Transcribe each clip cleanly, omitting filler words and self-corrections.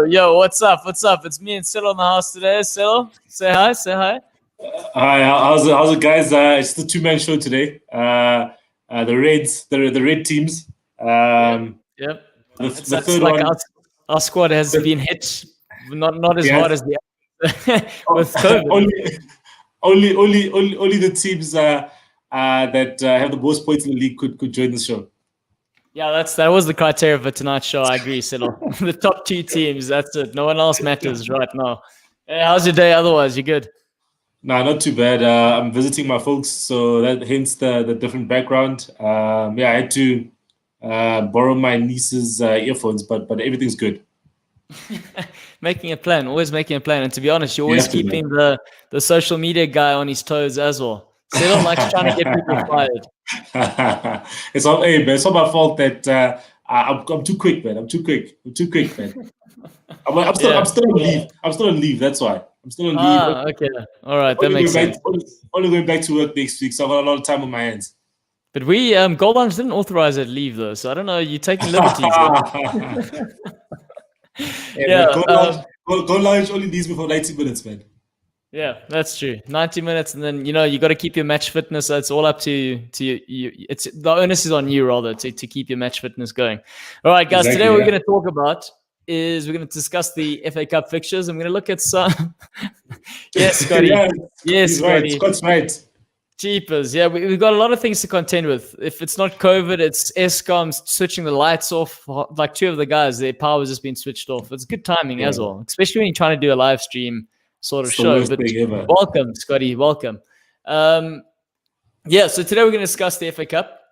Yo, what's up? It's me and Sello in the house today. Sello, say hi. Hi, how's it, guys? It's the two-man show today. The Reds, the red teams. Yep. The third like one. our squad has been hit, not as hard as the with COVID. only the teams that have the most points in the league could join the show. Yeah, that was the criteria for tonight's show. I agree, Sello. The top two teams. That's it. No one else matters right now. Hey, how's your day? Otherwise, you good? Nah, not too bad. I'm visiting my folks, so hence the different background. I had to borrow my niece's earphones, but everything's good. Making a plan, always making a plan. And to be honest, you're always keeping the social media guy on his toes as well. Sello likes trying to get people fired. It's not my fault that I'm too quick, man. I'm too quick, man. I'm still on leave. I'm still on leave. That's why. I'm still on leave. Okay. All right. That makes sense. Only going back to work next week, so I've got a lot of time on my hands. But we, Goalloungetv didn't authorize that leave, though. So I don't know. You're taking liberties. Goalloungetv only leaves me for 90 minutes, man. Yeah, that's true. 90 minutes, and then you got to keep your match fitness. So it's all up to you. It's the onus is on you rather to keep your match fitness going. All right, guys. Today we're going to talk about we're going to discuss the FA Cup fixtures. I'm going to look at some. Yes, Scotty. Yes, Scotty. Scott's right. Jeepers. Yeah, we've got a lot of things to contend with. If it's not COVID, it's Eskom switching the lights off. Like two of the guys, their power has just been switched off. It's good timing as well, especially when you're trying to do a live stream sort of show. But welcome, Scotty. Welcome. So today we're going to discuss the FA Cup.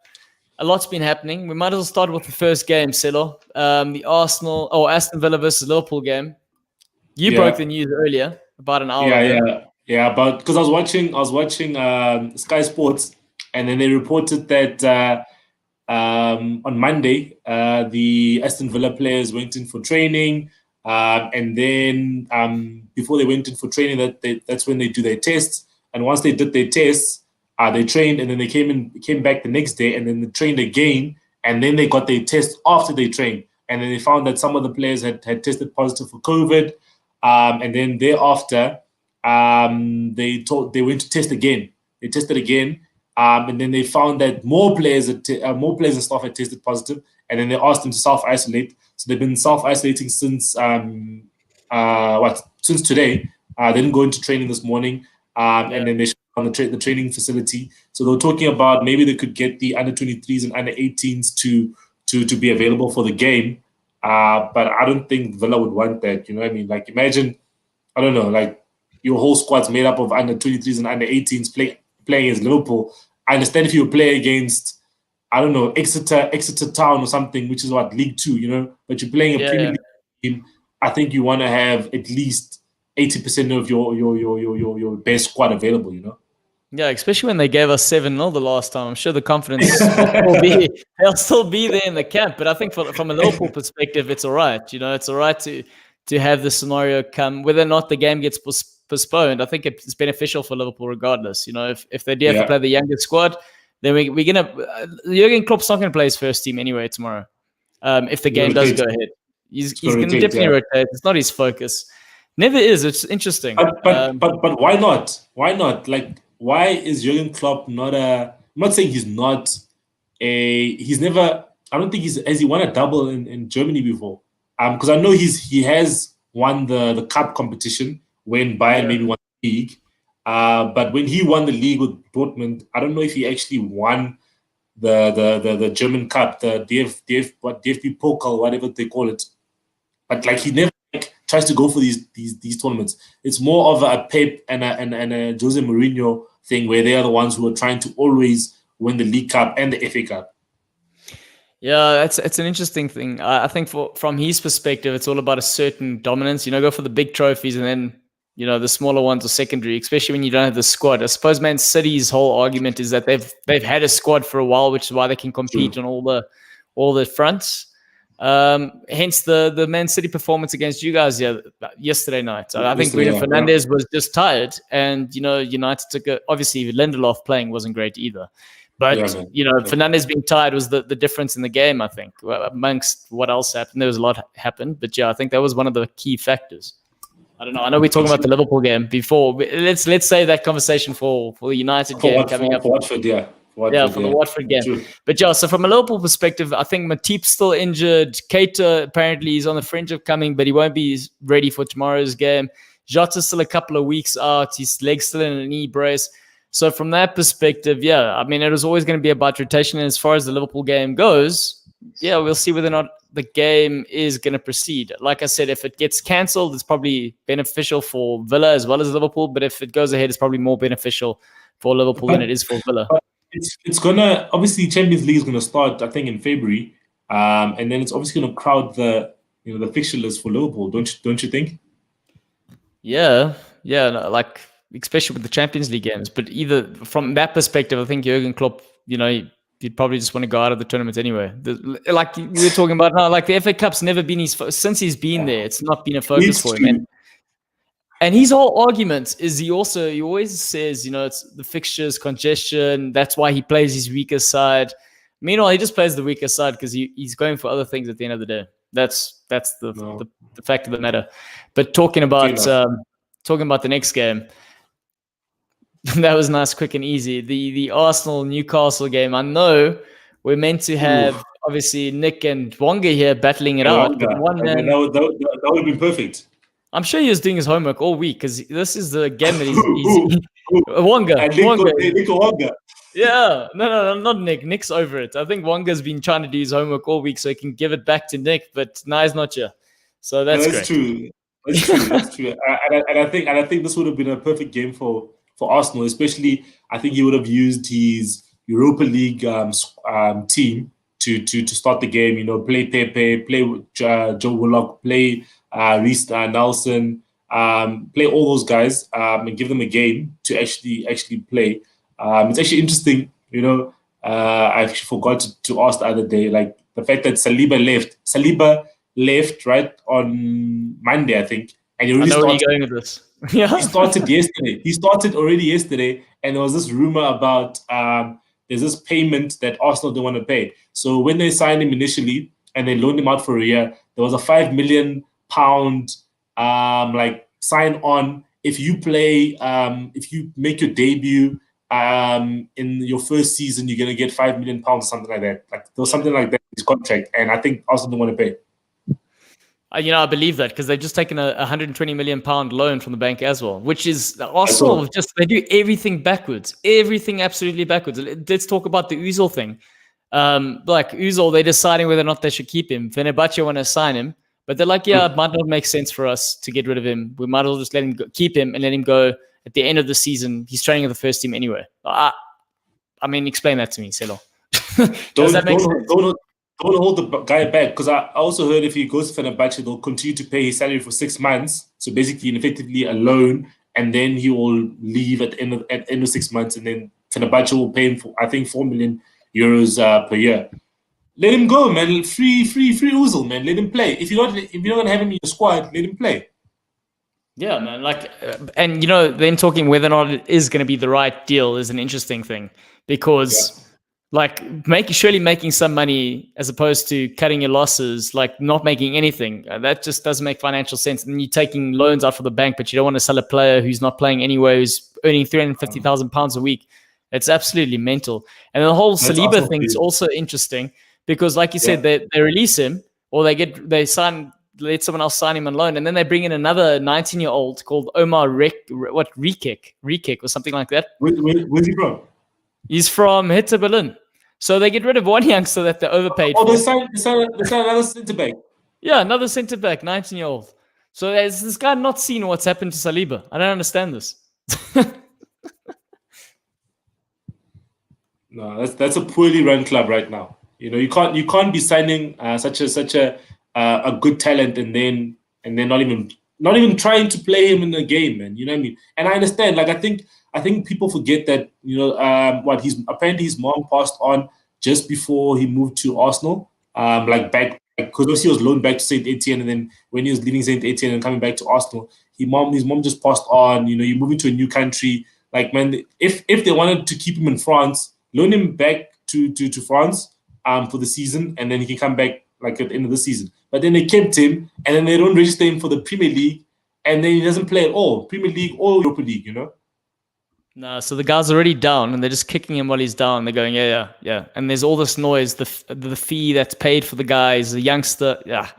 A lot's been happening. We might as well start with the first game, Sello. The Aston Villa versus Liverpool game. You broke the news earlier, about an hour ago. But because I was watching Sky Sports, and then they reported that on Monday the Aston Villa players went in for training, and then before they went in for training, that's when they do their tests. And once they did their tests, they trained, and then they came back the next day, and then they trained again, and then they got their test after they trained, and then they found that some of the players had tested positive for COVID, and then thereafter they went to test again. They tested again, and then they found that more players and staff had tested positive, and then they asked them to self-isolate. So they've been self-isolating since today. They didn't go into training this morning, and then they shut down the training facility. So they were talking about maybe they could get the under-23s and under-18s to be available for the game, but I don't think Villa would want that. You know what I mean? Like, imagine, I don't know, like, your whole squad's made up of under-23s and under-18s playing against Liverpool. I understand if you play against, I don't know, Exeter Town or something, which is League 2, but you're playing a Premier League team. I think you want to have at least 80% of your best squad available, Yeah, especially when they gave us 7-0 the last time. I'm sure the confidence they'll still be there in the camp. But I think from a Liverpool perspective, it's all right. It's all right to have the scenario come, whether or not the game gets postponed. I think it's beneficial for Liverpool regardless. If they do have to play the younger squad, then we're going to Jurgen Klopp's not going to play his first team anyway tomorrow. If the game does go ahead, he's going to definitely rotate. It's not his focus. Never is. It's interesting. But why not? Why not? Like, why is Jurgen Klopp not I'm not saying he's not he's never, I don't think has he won a double in Germany before? Because I know he has won the cup competition when Bayern maybe won the league. But when he won the league with Dortmund, I don't know if he actually won the German cup, the DFB Pokal, whatever they call it. But he never tries to go for these tournaments. It's more of a Pep and a Jose Mourinho thing, where they are the ones who are trying to always win the League Cup and the FA Cup. Yeah, it's an interesting thing. I think from his perspective, it's all about a certain dominance. Go for the big trophies, and then the smaller ones are secondary, especially when you don't have the squad. I suppose Man City's whole argument is that they've had a squad for a while, which is why they can compete on all the fronts. Hence the Man City performance against you guys yesterday night. I think Bruno Fernandes was just tired, and United took obviously Lindelof playing wasn't great either. But, man. Fernandes being tired was the difference in the game, I think, amongst what else happened. There was a lot happened. But, yeah, I think that was one of the key factors. I don't know. I know we're talking about the Liverpool game before. Let's save that conversation for the United game coming up. For Watford, yeah. For the Watford game. True. But, yeah, so from a Liverpool perspective, I think Matip's still injured. Keita, apparently, is on the fringe of coming, but he won't be ready for tomorrow's game. Jota's still a couple of weeks out. His leg's still in a knee brace. So from that perspective, yeah, I mean, it was always going to be about rotation. And as far as the Liverpool game goes, yeah, we'll see whether or not the game is going to proceed. Like I said, if it gets cancelled, it's probably beneficial for Villa as well as Liverpool. But if it goes ahead, it's probably more beneficial for Liverpool than it is for Villa. It's going to, obviously, Champions League is going to start, I think, in February. And then it's obviously going to crowd the fixture list for Liverpool, don't you think? Yeah, like especially with the Champions League games. But either from that perspective, I think Jurgen Klopp, he'd probably just want to go out of the tournament anyway. Like we were talking about now, like the FA Cup's never been since he's been there. It's not been a focus for him. And his whole argument is he always says, it's the fixtures, congestion. That's why he plays his weaker side. Meanwhile, he just plays the weaker side because he's going for other things at the end of the day. That's the fact of the matter. But talking about the next game, that was nice, quick and easy. The Arsenal Newcastle game. I know we're meant to have obviously Nick and Wonga here battling it out. But that would have been perfect. I'm sure he was doing his homework all week because this is the game that he's Wonga. Wonga. Yeah, no, not Nick. Nick's over it. I think Wonga's been trying to do his homework all week so he can give it back to Nick, but now he's not here. So that's true. That's true. And I think this would have been a perfect game for Arsenal, especially I think he would have used his Europa League team to start the game. Play Pepe, play Joe Willock, play Reece Nelson, play all those guys and give them a game to actually play. It's actually interesting, I actually forgot to ask the other day, like the fact that Saliba left right on Monday, I think. And he I know where you're going with this. Yeah. He started yesterday. He started already yesterday. And there was this rumor about there's this payment that Arsenal don't want to pay. So when they signed him initially and they loaned him out for a year, there was a £5 million sign on. If you play, if you make your debut in your first season, you're gonna get £5 million or something like that. Like there was something like that in his contract, and I think Arsenal don't want to pay. I believe that because they've just taken a £120 million loan from the bank as well, which is Arsenal. They do everything backwards, everything absolutely backwards. Let's talk about the Özil thing. Like Özil, they're deciding whether or not they should keep him. Fenerbahce want to sign him, but they're like, it might not make sense for us to get rid of him. We might as well just let him keep him and let him go at the end of the season. He's training with the first team anyway. I mean, explain that to me, Sello. Does that make sense? Don't hold the guy back, because I also heard if he goes to Fenerbahce, they'll continue to pay his salary for 6 months. So basically, effectively a loan, and then he will leave at the end of 6 months, and then Fenerbahce will pay him for, I think, €4 million per year. Let him go, man. Free Özil, man. Let him play. If you're not gonna have him in your squad, let him play. Yeah, man. Like, and then talking whether or not it is going to be the right deal is an interesting thing, because. Yeah. Like surely making some money as opposed to cutting your losses, like not making anything. That just doesn't make financial sense. And you're taking loans out for the bank, but you don't want to sell a player who's not playing anywhere, who's earning £350,000 a week. It's absolutely mental. And the whole Saliba thing is also interesting because, like you said, they release him or let someone else sign him on loan, and then they bring in another 19-year-old called Omar Rekik or something like that. Where's he from? He's from Hertha Berlin. So they get rid of one youngster that they overpaid for. They signed another centre-back. Yeah, another centre-back, 19-year-old. So has this guy not seen what's happened to Saliba? I don't understand this. No, that's a poorly run club right now. You can't be signing such a good talent and then not even trying to play him in the game, man. You know what I mean? And I understand. Like I think people forget that apparently his mom passed on just before he moved to Arsenal. Because he was loaned back to Saint Etienne, and then when he was leaving Saint Etienne and coming back to Arsenal, his mom just passed on. You're moving to a new country. Like, man, if they wanted to keep him in France, loan him back to France for the season, and then he can come back like at the end of the season. But then they kept him, and then they don't register him for the Premier League, and then he doesn't play at all, Premier League or Europa League, you know? No, so the guy's already down, and they're just kicking him while he's down. They're going, yeah. And there's all this noise, the fee that's paid for the guys, the youngster, yeah.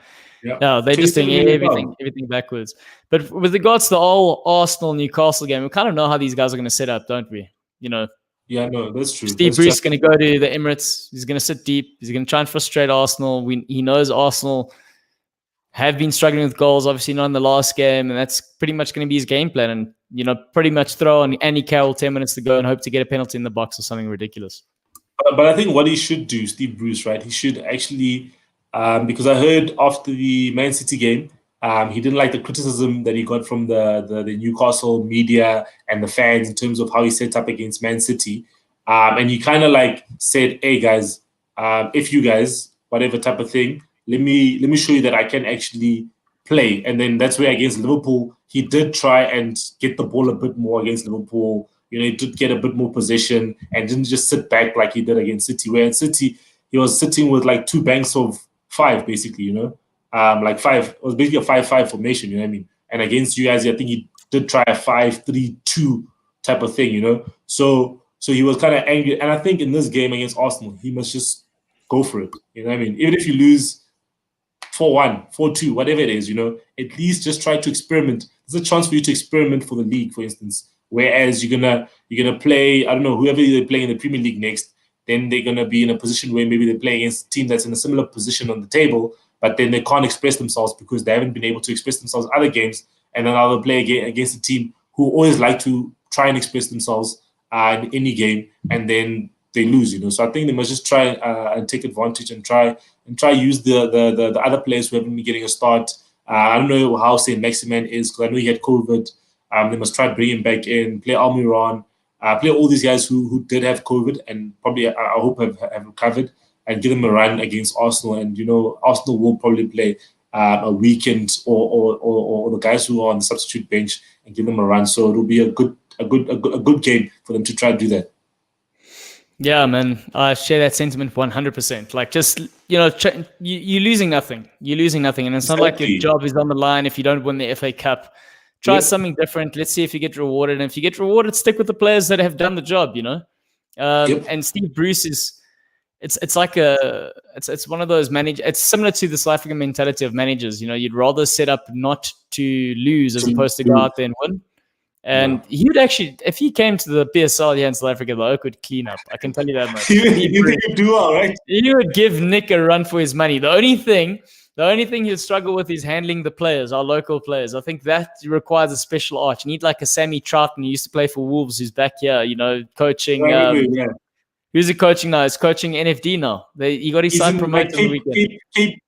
No, they're just doing everything backwards. But with regards to the whole Arsenal-Newcastle game, we kind of know how these guys are going to set up, don't we? You know. Yeah, no, that's true. Steve Bruce is going to go to the Emirates. He's going to sit deep. He's going to try and frustrate Arsenal. He knows Arsenal have been struggling with goals, obviously not in the last game, and that's pretty much going to be his game plan. And, you know, pretty much throw on Andy Carroll 10 minutes to go and hope to get a penalty in the box or something ridiculous. But I think what he should do, Steve Bruce, right, he should actually, because I heard after the Man City game, he didn't like the criticism that he got from the Newcastle media and the fans in terms of how he set up against Man City. And he kind of like said, hey, guys, if you guys, whatever type of thing, let me show you that I can actually play. And then that's where against Liverpool, he did try and get the ball a bit more against Liverpool. You know, he did get a bit more possession and didn't just sit back like he did against City. Where at City, he was sitting with like 2 banks of 5, basically, you know. Like 5, it was basically a 5-5 formation, you know what I mean? And against you guys, I think he did try a 5-3-2 type of thing, you know? So he was kind of angry. And I think in this game against Arsenal, he must just go for it, you know what I mean? Even if you lose 4-1, 4-2, whatever it is, you know, at least just try to experiment. There's a chance for you to experiment for the league, for instance. Whereas you're gonna play, I don't know, whoever they play in the Premier League next, then they're gonna be in a position where maybe they play against a team that's in a similar position on the table, but then they can't express themselves because they haven't been able to express themselves in other games, and then they'll play against a team who always like to try and express themselves in any game, and then they lose, you know. So I think they must just try and take advantage and try use the other players who haven't been getting a start. I don't know how Saint Maximin is because I know he had COVID. They must try to bring him back in, play Almiron, play all these guys who did have COVID and probably I hope have recovered, and give them a run against Arsenal. And you know, Arsenal will probably play a weekend or the guys who are on the substitute bench and give them a run. So it'll be a good game for them to try to do that. Yeah, man, I share that sentiment 100%. Like, just, you know, you're losing nothing. You're losing nothing. And it's not like your job is on the line if you don't win the FA Cup. Try something different. Let's see if you get rewarded. And if you get rewarded, stick with the players that have done the job, you know? And Steve Bruce is, it's like it's one of those it's similar to the South African mentality of managers. You know, you'd rather set up not to lose as opposed to go out there and win. And he would actually, if he came to the PSL here in South Africa, the Oak would clean up. I can tell you that much. You think he'd do all right? He would give Nick a run for his money. The only thing he'd struggle with is handling the players, our local players. I think that requires a special art. You need like a Sammy Troughton who used to play for Wolves, who's back here, you know, coaching. Who's he coaching now? He's coaching NFD now. He got his son promoted on the weekend.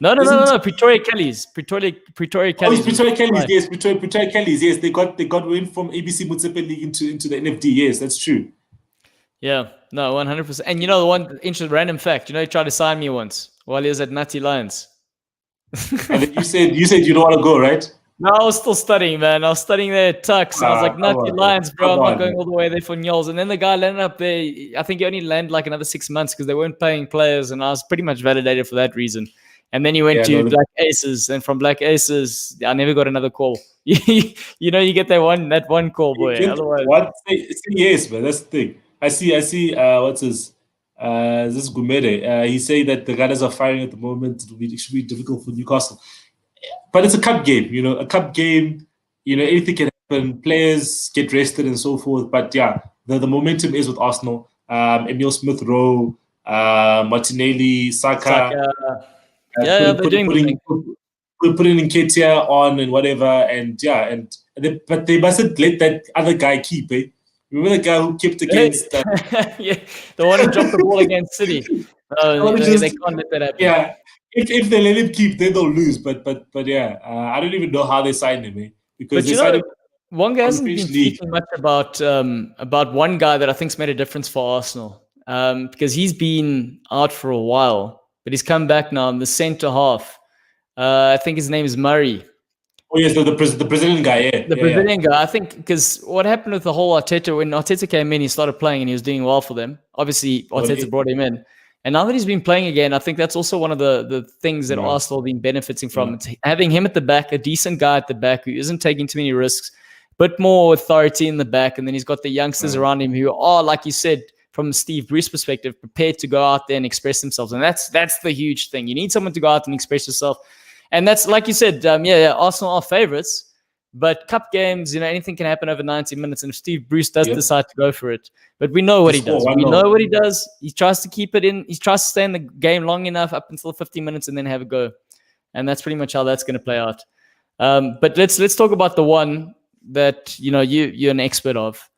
No. Pretoria Kellys. Pretoria Kellys. Oh, it's Pretoria Kellys. Yes, Pretoria Kellys. Yes, they got win from ABC Motsepe League into the NFD. Yes, that's true. Yeah, no, 100%. And you know the one interesting random fact. You know, he tried to sign me once while he was at Nutty Lions. And then you said you don't want to go, right? No, I was still studying, man. I was studying there at Tux. I was like, Nutty Lions, bro. I'm not going all the way there for Nyols. And then the guy landed up there. I think he only landed like another 6 months because they weren't paying players, and I was pretty much validated for that reason. And then he went to Black Aces, and from Black Aces, I never got another call. You know, you get that one call, boy. Otherwise, what? Yes, man. That's the thing. I see. What's his? This Gumede. He say that the guys are firing at the moment. It should be difficult for Newcastle, but it's a cup game. You know, a cup game. You know, anything can happen. Players get rested and so forth. But yeah, the momentum is with Arsenal. Emil Smith Rowe, Martinelli, Saka. They're doing putting Nketiah on and whatever, but they mustn't let that other guy keep. Remember the guy who kept against? The one who dropped the ball against City. They can't let that happen. Yeah, if they let him keep, then they'll lose. But yeah, I don't even know how they signed him, because they signed him. Wonga hasn't been speaking much about one guy that I think's made a difference for Arsenal, because he's been out for a while. But he's come back now in the centre half. I think his name is Murray. Oh yes, the Brazilian guy. Yeah, The Brazilian guy, I think, because what happened with the whole Arteta, when Arteta came in, he started playing and he was doing well for them. Obviously, Arteta brought him in. And now that he's been playing again, I think that's also one of the things that Arsenal have been benefiting from. It's having him at the back, a decent guy at the back who isn't taking too many risks, but more authority in the back. And then he's got the youngsters around him who are, like you said, from Steve Bruce's perspective, prepared to go out there and express themselves. And that's the huge thing. You need someone to go out and express yourself. And that's, like you said, Arsenal are favourites. But cup games, anything can happen over 90 minutes. And if Steve Bruce does decide to go for it, but we know what he does. We know what he does. He tries to keep it in. He tries to stay in the game long enough up until 50 minutes and then have a go. And that's pretty much how that's going to play out. But let's talk about the one that you're an expert of,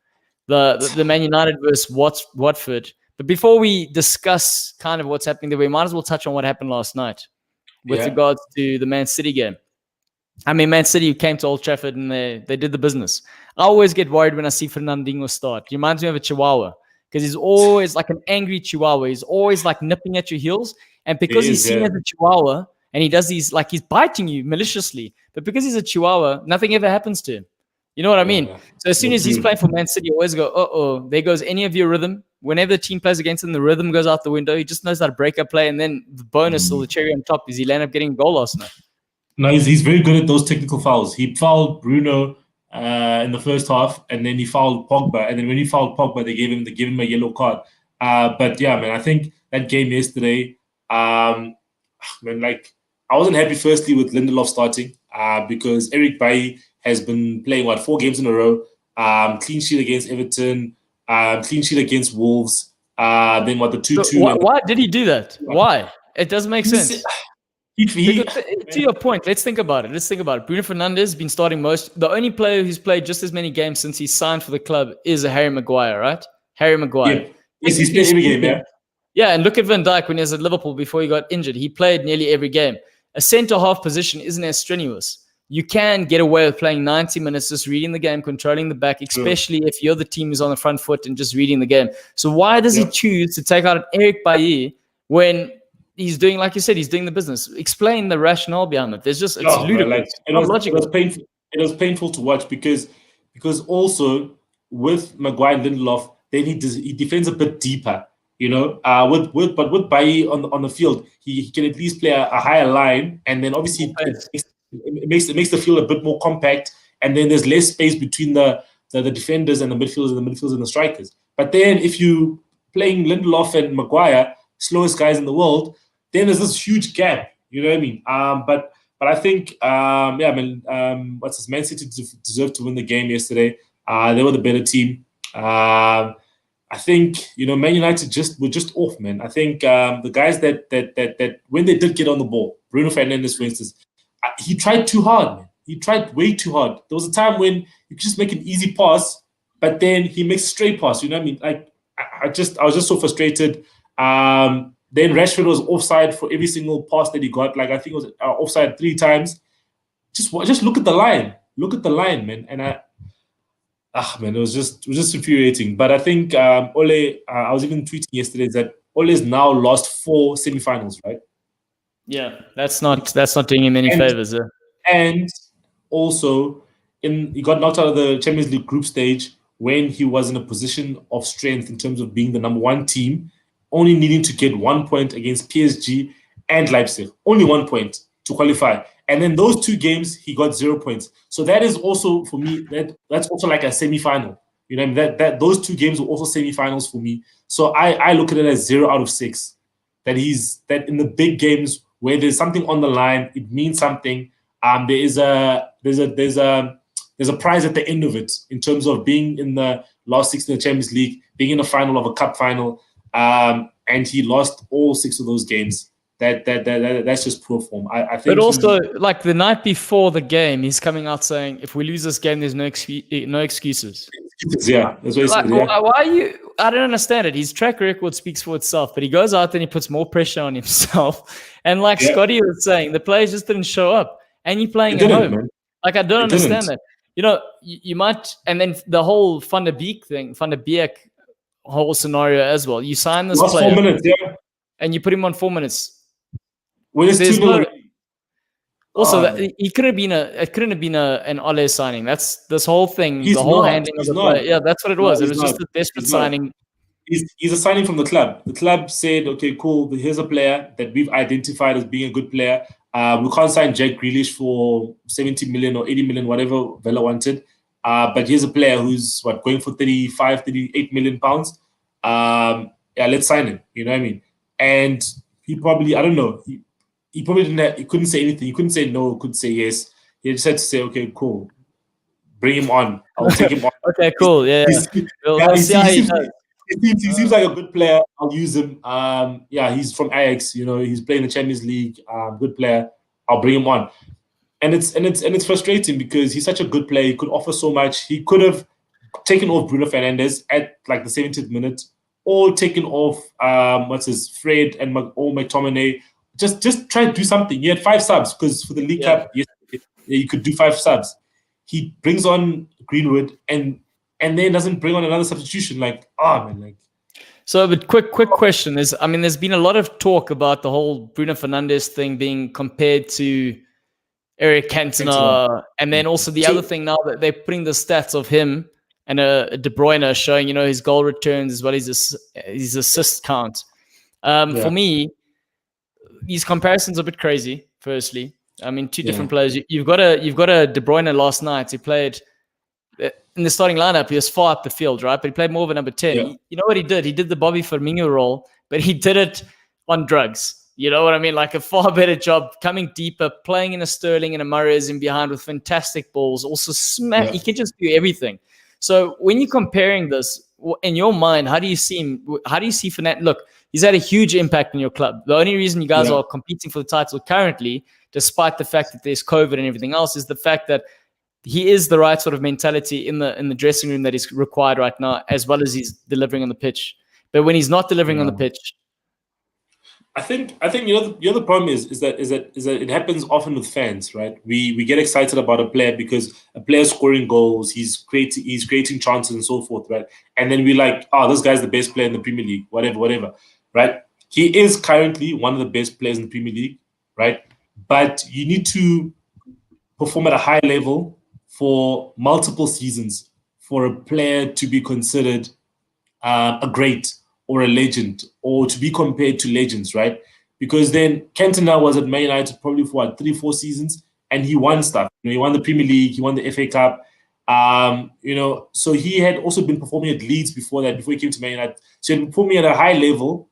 the Man United versus Watford. But before we discuss kind of what's happening there, we might as well touch on what happened last night with regards to the Man City game. I mean, Man City came to Old Trafford and they did the business. I always get worried when I see Fernandinho start. He reminds me of a Chihuahua because he's always like an angry Chihuahua. He's always like nipping at your heels. And because he's seen as a Chihuahua and he does these, like he's biting you maliciously, but because he's a Chihuahua, nothing ever happens to him. You know what I mean? So as soon as he's playing for Man City, you always go, there goes any of your rhythm. Whenever the team plays against him, the rhythm goes out the window. He just knows how to break up play. And then the bonus or the cherry on top is he ended up getting a goal last night. No, he's very good at those technical fouls. He fouled Bruno in the first half, and then he fouled Pogba. And then when he fouled Pogba, they gave him a yellow card. But yeah, man, I think that game yesterday, I wasn't happy firstly with Lindelof starting because Eric Bailly has been playing 4 games in a row. Clean sheet against Everton, clean sheet against Wolves. Then the 2-2. So why did he do that? Why? It doesn't make sense. To your point, let's think about it. Bruno Fernandes has been starting most. The only player who's played just as many games since he signed for the club is Harry Maguire, right? Harry Maguire. Yeah. Yes, he's played every game, yeah. Yeah, and look at Van Dijk when he was at Liverpool before he got injured. He played nearly every game. A centre-half position isn't as strenuous. You can get away with playing 90 minutes, just reading the game, controlling the back, especially if you're the team who's on the front foot and just reading the game. So why does he choose to take out an Eric Bailly when he's doing, like you said, he's doing the business? Explain the rationale behind it. It's ludicrous. It was painful to watch because also with Maguire and Lindelof, then he defends a bit deeper, But with Bailly on the field, he can at least play a higher line, and then obviously it makes the field a bit more compact, and then there's less space between the defenders and the midfielders and the strikers. But then if you playing Lindelof and Maguire, slowest guys in the world, then there's this huge gap. You know what I mean? But I think Man City deserved to win the game yesterday. They were the better team. I think Man United were just off, man. I think the guys that when they did get on the ball, Bruno Fernandes, for instance, he tried too hard, man. He tried way too hard. There was a time when you could just make an easy pass, but then he makes a straight pass. You know what I mean? Like I was just so frustrated. Then Rashford was offside for every single pass that he got. Like I think it was offside 3 times. Just look at the line. Look at the line, man. And it was just infuriating. But I think Ole. I was even tweeting yesterday that Ole's now lost 4 semi-finals, right? Yeah, that's not doing him any favors. And also, he got knocked out of the Champions League group stage when he was in a position of strength in terms of being the number 1 team, only needing to get 1 point against PSG and Leipzig. Only 1 point to qualify. And then those 2 games, he got 0 points. So that is also, for me, that's also like a semi-final. You know, that those 2 games were also semi-finals for me. So I look at it as 0 out of 6. That in the big games where there's something on the line, it means something. There's a prize at the end of it in terms of being in the last 6 in the Champions League, being in a final of a cup final, and he lost all 6 of those games. That's just poor form. I think. But also, like the night before the game, he's coming out saying, "If we lose this game, there's no excuses." Yeah, that's what he said. Yeah. Why are you? I don't understand it. His track record speaks for itself, but he goes out and he puts more pressure on himself. And like Scotty was saying, the players just didn't show up, and you're playing at home. Man. Like I don't understand that. You might, and then the whole Van der Beek whole scenario as well. You sign this player, 4 minutes, and you put him on 4 minutes. Well, it's 2-0. Also, Oh, man. he couldn't have been an Ole signing. That's this whole thing, the He's whole not. handling of He's the not. player. Yeah, that's what it No, was. It he's was not. just a desperate He's not. signing. He's a signing from the club. The club said, okay, cool. Here's a player that we've identified as being a good player. We can't sign Jack Grealish for 70 million or 80 million, whatever Villa wanted. But here's a player who's going for 35, 38 million pounds. Yeah, let's sign him. You know what I mean? And he probably, I don't know, he probably he couldn't say anything. He couldn't say no, couldn't say yes. He just had to say, okay, cool. Bring him on. I'll take him on. Okay, cool. Yeah, Yeah, we'll see how he does. he seems like a good player. I'll use him. Yeah, he's from Ajax. He's playing the Champions League. Good player. I'll bring him on. And it's frustrating because he's such a good player. He could offer so much. He could have taken off Bruno Fernandes at like the 70th minute, or taken off Fred and McTominay. Just try to do something. You had 5 subs because for the League Cup, yesterday, you could do 5 subs. He brings on Greenwood and then doesn't bring on another substitution. Like, man, like. So, but quick question is, I mean, there's been a lot of talk about the whole Bruno Fernandes thing being compared to Eric Cantona, and then also the other thing now that they're putting the stats of him and De Bruyne showing, his goal returns as well as his assist count. For me, these comparisons are a bit crazy. Firstly, I mean, 2 different players. You've got a De Bruyne last night. He played in the starting lineup. He was far up the field, right? But he played more of a number 10. Yeah. You know what he did? He did the Bobby Firmino role, but he did it on drugs. You know what I mean? Like a far better job, coming deeper, playing in a Sterling and a Mahrez in behind with fantastic balls. Also, he can just do everything. So when you're comparing this, in your mind, how do you see him? How do you see Fernandes? Look, he's had a huge impact in your club. The only reason you guys are competing for the title currently, despite the fact that there's COVID and everything else, is the fact that he is the right sort of mentality in the dressing room that is required right now, as well as he's delivering on the pitch. But when he's not delivering on the pitch, I think the other problem is that it happens often with fans, right? We get excited about a player because a player's scoring goals, he's creating chances and so forth, right? And then we're like, this guy's the best player in the Premier League, whatever, right? He is currently one of the best players in the Premier League, right? But you need to perform at a high level for multiple seasons for a player to be considered a great or a legend, or to be compared to legends, right? Because then Cantona was at Man United probably for 3-4 seasons, and he won stuff. He won the Premier League, he won the FA Cup. So he had also been performing at Leeds before that, before he came to Man United. So he had been performing at a high level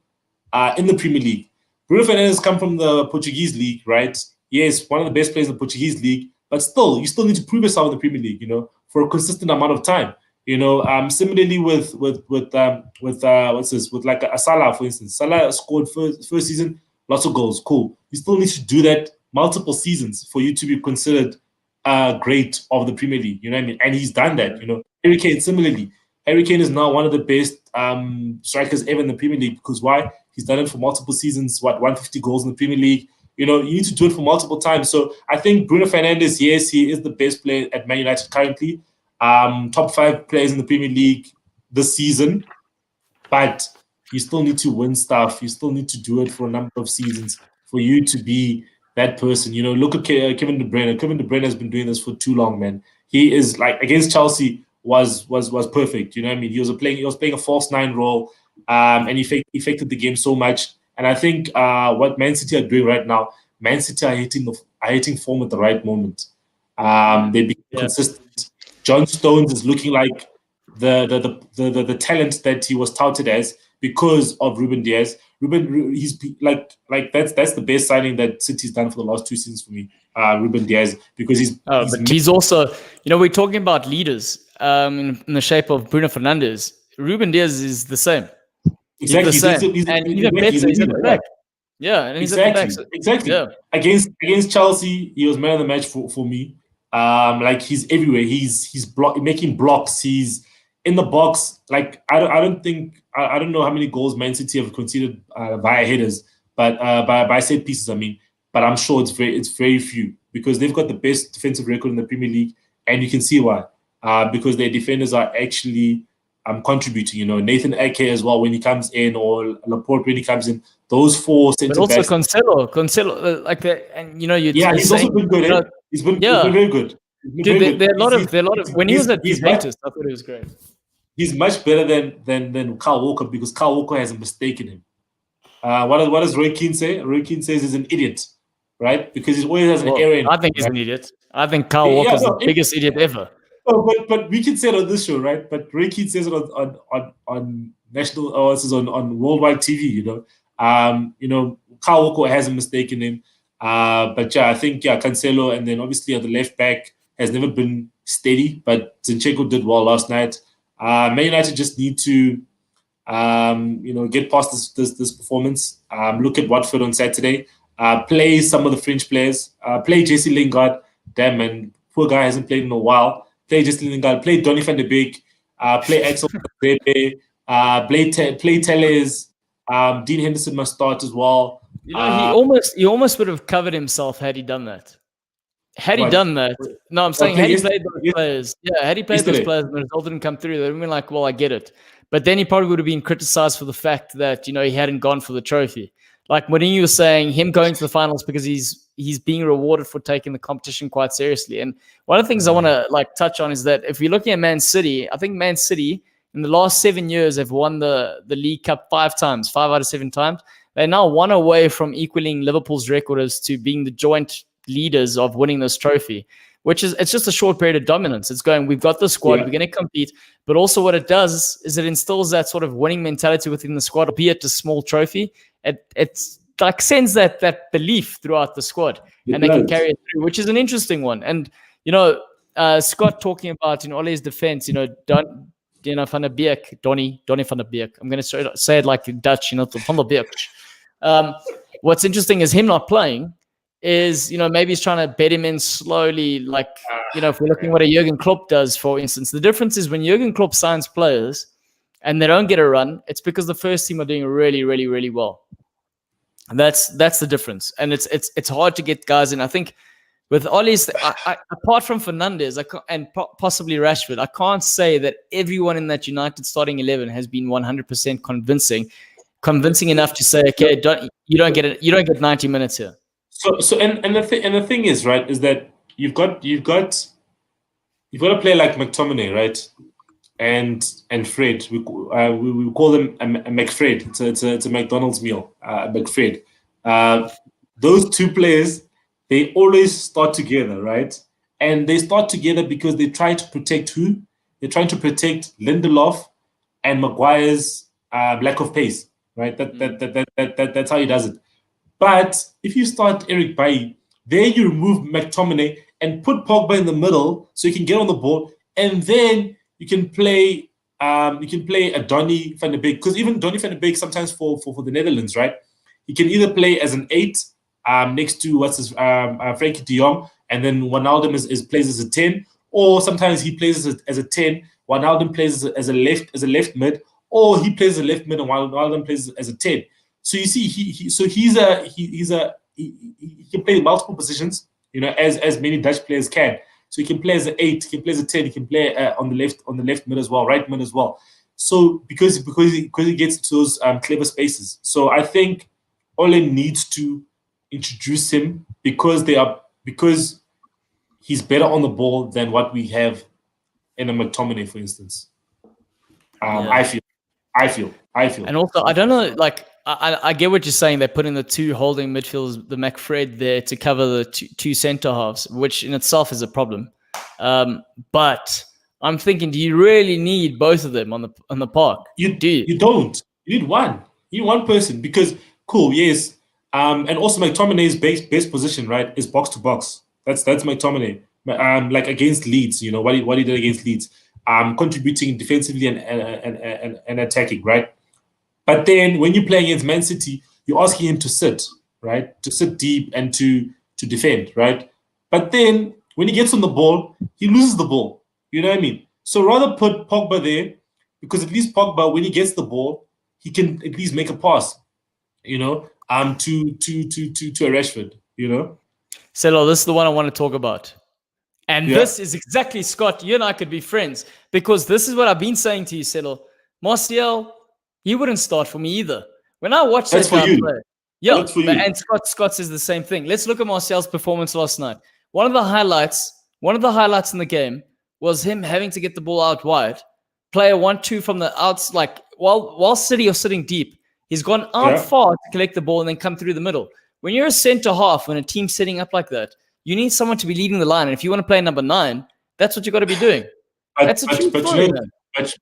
in the Premier League. Bruno Fernandes come from the Portuguese league, right? Yes, one of the best players in the Portuguese league, but still, you still need to prove yourself in the Premier League, for a consistent amount of time. Similarly with like a Salah, for instance. Salah scored first season, lots of goals, cool. You still need to do that multiple seasons for you to be considered great of the Premier League. You know what I mean? And he's done that. Harry Kane similarly. Harry Kane is now one of the best strikers ever in the Premier League because why? He's done it for multiple seasons. 150 goals in the Premier League. You need to do it for multiple times. So I think Bruno Fernandes, yes, he is the best player at Man United currently. Top 5 players in the Premier League this season, but you still need to win stuff. You still need to do it for a number of seasons for you to be that person. Look at Kevin De Bruyne. Kevin De Bruyne has been doing this for too long, man. He is like against Chelsea was perfect. You know what I mean? He was playing a false 9 role, and he affected the game so much. And I think what Man City are doing right now, Man City are hitting form at the right moment. They become consistent. John Stones is looking like the talent that he was touted as because of Ruben Diaz. He's like that's the best signing that City's done for the last 2 seasons for me. Ruben Diaz, because he's also, we're talking about leaders in the shape of Bruno Fernandes. Ruben Diaz is the same. Exactly. He's the same. And even better, he's at the back. Yeah, and he's at the back. Exactly. Yeah. Against Chelsea, he was man of the match for me. Like he's everywhere. He's making blocks. He's in the box. Like I don't know how many goals Man City have conceded via headers, but by set pieces. I mean, but I'm sure it's very few because they've got the best defensive record in the Premier League, and you can see why. Because their defenders are actually contributing. You know, Nathan Ake as well when he comes in, or Laporte when he comes in. Those four But centre also backs. Cancelo, like that, and you know, He's also been good. Eh? He's been very good. Dude, there are a lot of. When he was at Juventus, I thought he was great. He's much better than Kyle Walker, because Kyle Walker has a mistake in him. What does Roy Keane say? Roy Keane says he's an idiot, right? Because he always has an error in him. I think he's an idiot. I think Kyle Walker's the biggest idiot ever. Oh, but we can say it on this show, right? But Roy Keane says it on national, or this is on worldwide TV. You know, Kyle Walker has a mistake in him. But yeah, I think Cancelo, and then obviously at the left back has never been steady. But Zinchenko did well last night. Man United just need to, you know, get past this performance. Look at Watford on Saturday. Play some of the French players. Play Jesse Lingard. Damn, man, poor guy hasn't played in a while. Play Jesse Lingard. Play Donny van de Beek. Play Axel Pepe. Play Telles. Dean Henderson must start as well. You know, he almost would have covered himself had he done that. Had he done that? No, I'm saying had he played those players. Yeah, had he played those players and the result didn't come through, they'd have been like, well, I get it. But then he probably would have been criticized for the fact that, you know, he hadn't gone for the trophy. Like when he was saying him going to the finals because he's being rewarded for taking the competition quite seriously. And one of the things I want to like touch on is that if you're looking at Man City, I think Man City in the last 7 years have won the League Cup 5 times, 5 out of 7 times. They're now 1 away from equaling Liverpool's record as to being the joint leaders of winning this trophy, which is, it's just a short period of dominance. It's going, we've got the squad, we're going to compete. But also what it does is it instills that sort of winning mentality within the squad, albeit a small trophy. It's like sends that belief throughout the squad, and they can carry it through, which is an interesting one. And, you know, Scott talking about in Ole's defense, you know, Donny van der Beek. I'm going to say it like in Dutch, you know, van der Beek. What's interesting is him not playing is, you know, maybe he's trying to bed him in slowly. Like, you know, if we're looking at what a Jurgen Klopp does, for instance, the difference is when Jurgen Klopp signs players and they don't get a run, it's because the first team are doing really, really, really well. And that's the difference. And it's hard to get guys in. I think with Ollie's, apart from Fernandes and possibly Rashford, I can't say that everyone in that United starting 11 has been 100% convincing enough to say, okay, you don't get 90 minutes here. So the thing is, right, is that you've got a player like McTominay, right, and Fred. We call them a McFred. It's a McDonald's meal, McFred. Those two players, they always start together, right? And they start together because they try to protect who? They're trying to protect Lindelof and Maguire's lack of pace, right? That's how he does it. But if you start Eric Bailly, there you remove McTominay and put Pogba in the middle so you can get on the ball, and then you can play a Donny van de Beek, because even Donny van de Beek sometimes for the Netherlands, right? He can either play as an 8 next to Frankie de Jong, and then Wijnaldum plays as a 10, or sometimes he plays as a 10. Wijnaldum plays as a left mid, or he plays as a left mid and Wijnaldum plays as a 10. So you see, he can play multiple positions, you know, as many Dutch players can. So he can play as an 8, he can play as a 10, he can play on the left mid as well, right mid as well. So because he gets into those clever spaces. So I think Ole needs to introduce him because he's better on the ball than what we have in a McTominay, for instance. I feel. And also, I don't know, like, I get what you're saying. They put in the 2 holding midfielders, the McFred there to cover the two centre halves, which in itself is a problem. But I'm thinking, do you really need both of them on the park? You don't. You need one. You need one person because cool, yes. And also McTominay's best position, right, is box to box. That's McTominay. Like against Leeds, you know what he did against Leeds, contributing defensively and attacking, right. But then when you play against Man City, you're asking him to sit, right? To sit deep and to defend, right? But then when he gets on the ball, he loses the ball. You know what I mean? So rather put Pogba there, because at least Pogba, when he gets the ball, he can at least make a pass, you know, to a Rashford, you know? Sello, this is the one I want to talk about. And this is exactly, Scott, you and I could be friends, because this is what I've been saying to you, Sello. Martial, he wouldn't start for me either. When I watch that guy play, that's for you. And Scott says the same thing. Let's look at Martial's performance last night. One of the highlights in the game was him having to get the ball out wide, play a 1-2 from the outs, like while City are sitting deep. He's gone out far to collect the ball and then come through the middle. When you're a centre half, when a team's setting up like that, you need someone to be leading the line. And if you want to play number 9, that's what you got to be doing. That's a true story, man. But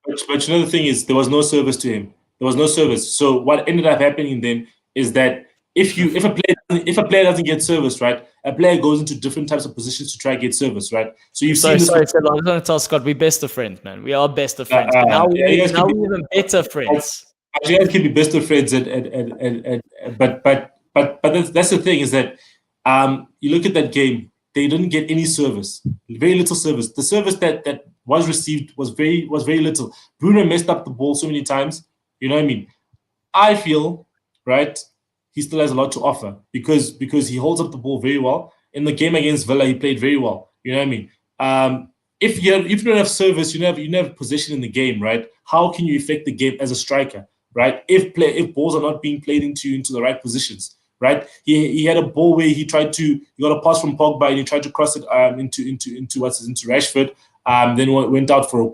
you know, the thing is, there was no service to him. There was no service. So what ended up happening then is that if a player doesn't get service, right, a player goes into different types of positions to try and get service, right? So you've seen this. Sorry, I was going to tell Scott, we're best of friends, man. We are best of friends. Now we're even better friends. You guys can be best of friends, but that's the thing, is that you look at that game, they didn't get any service, very little service. The service that was received was very little. Bruno messed up the ball so many times. You know what I mean? I feel, right, he still has a lot to offer because he holds up the ball very well. In the game against Villa, he played very well. You know what I mean? If you don't have service, you have possession in the game, right? How can you affect the game as a striker, right? If balls are not being played into the right positions, right? He had a ball where he got a pass from Pogba and he tried to cross it into Rashford. Then went out for a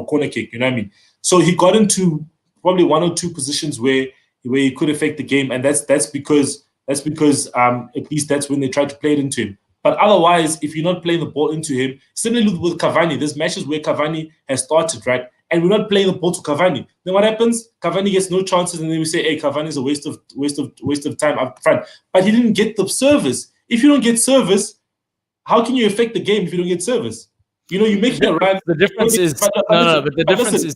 corner kick. You know what I mean? So he got into probably 1 or 2 positions where he could affect the game, and that's because at least that's when they tried to play it into him. But otherwise, if you're not playing the ball into him, similarly with Cavani, there's matches where Cavani has started, right? And we're not playing the ball to Cavani. Then what happens? Cavani gets no chances, and then we say, "Hey, Cavani is a waste of time up front." But he didn't get the service. If you don't get service, how can you affect the game if you don't get service? You know, you're making a run. The difference is but the difference is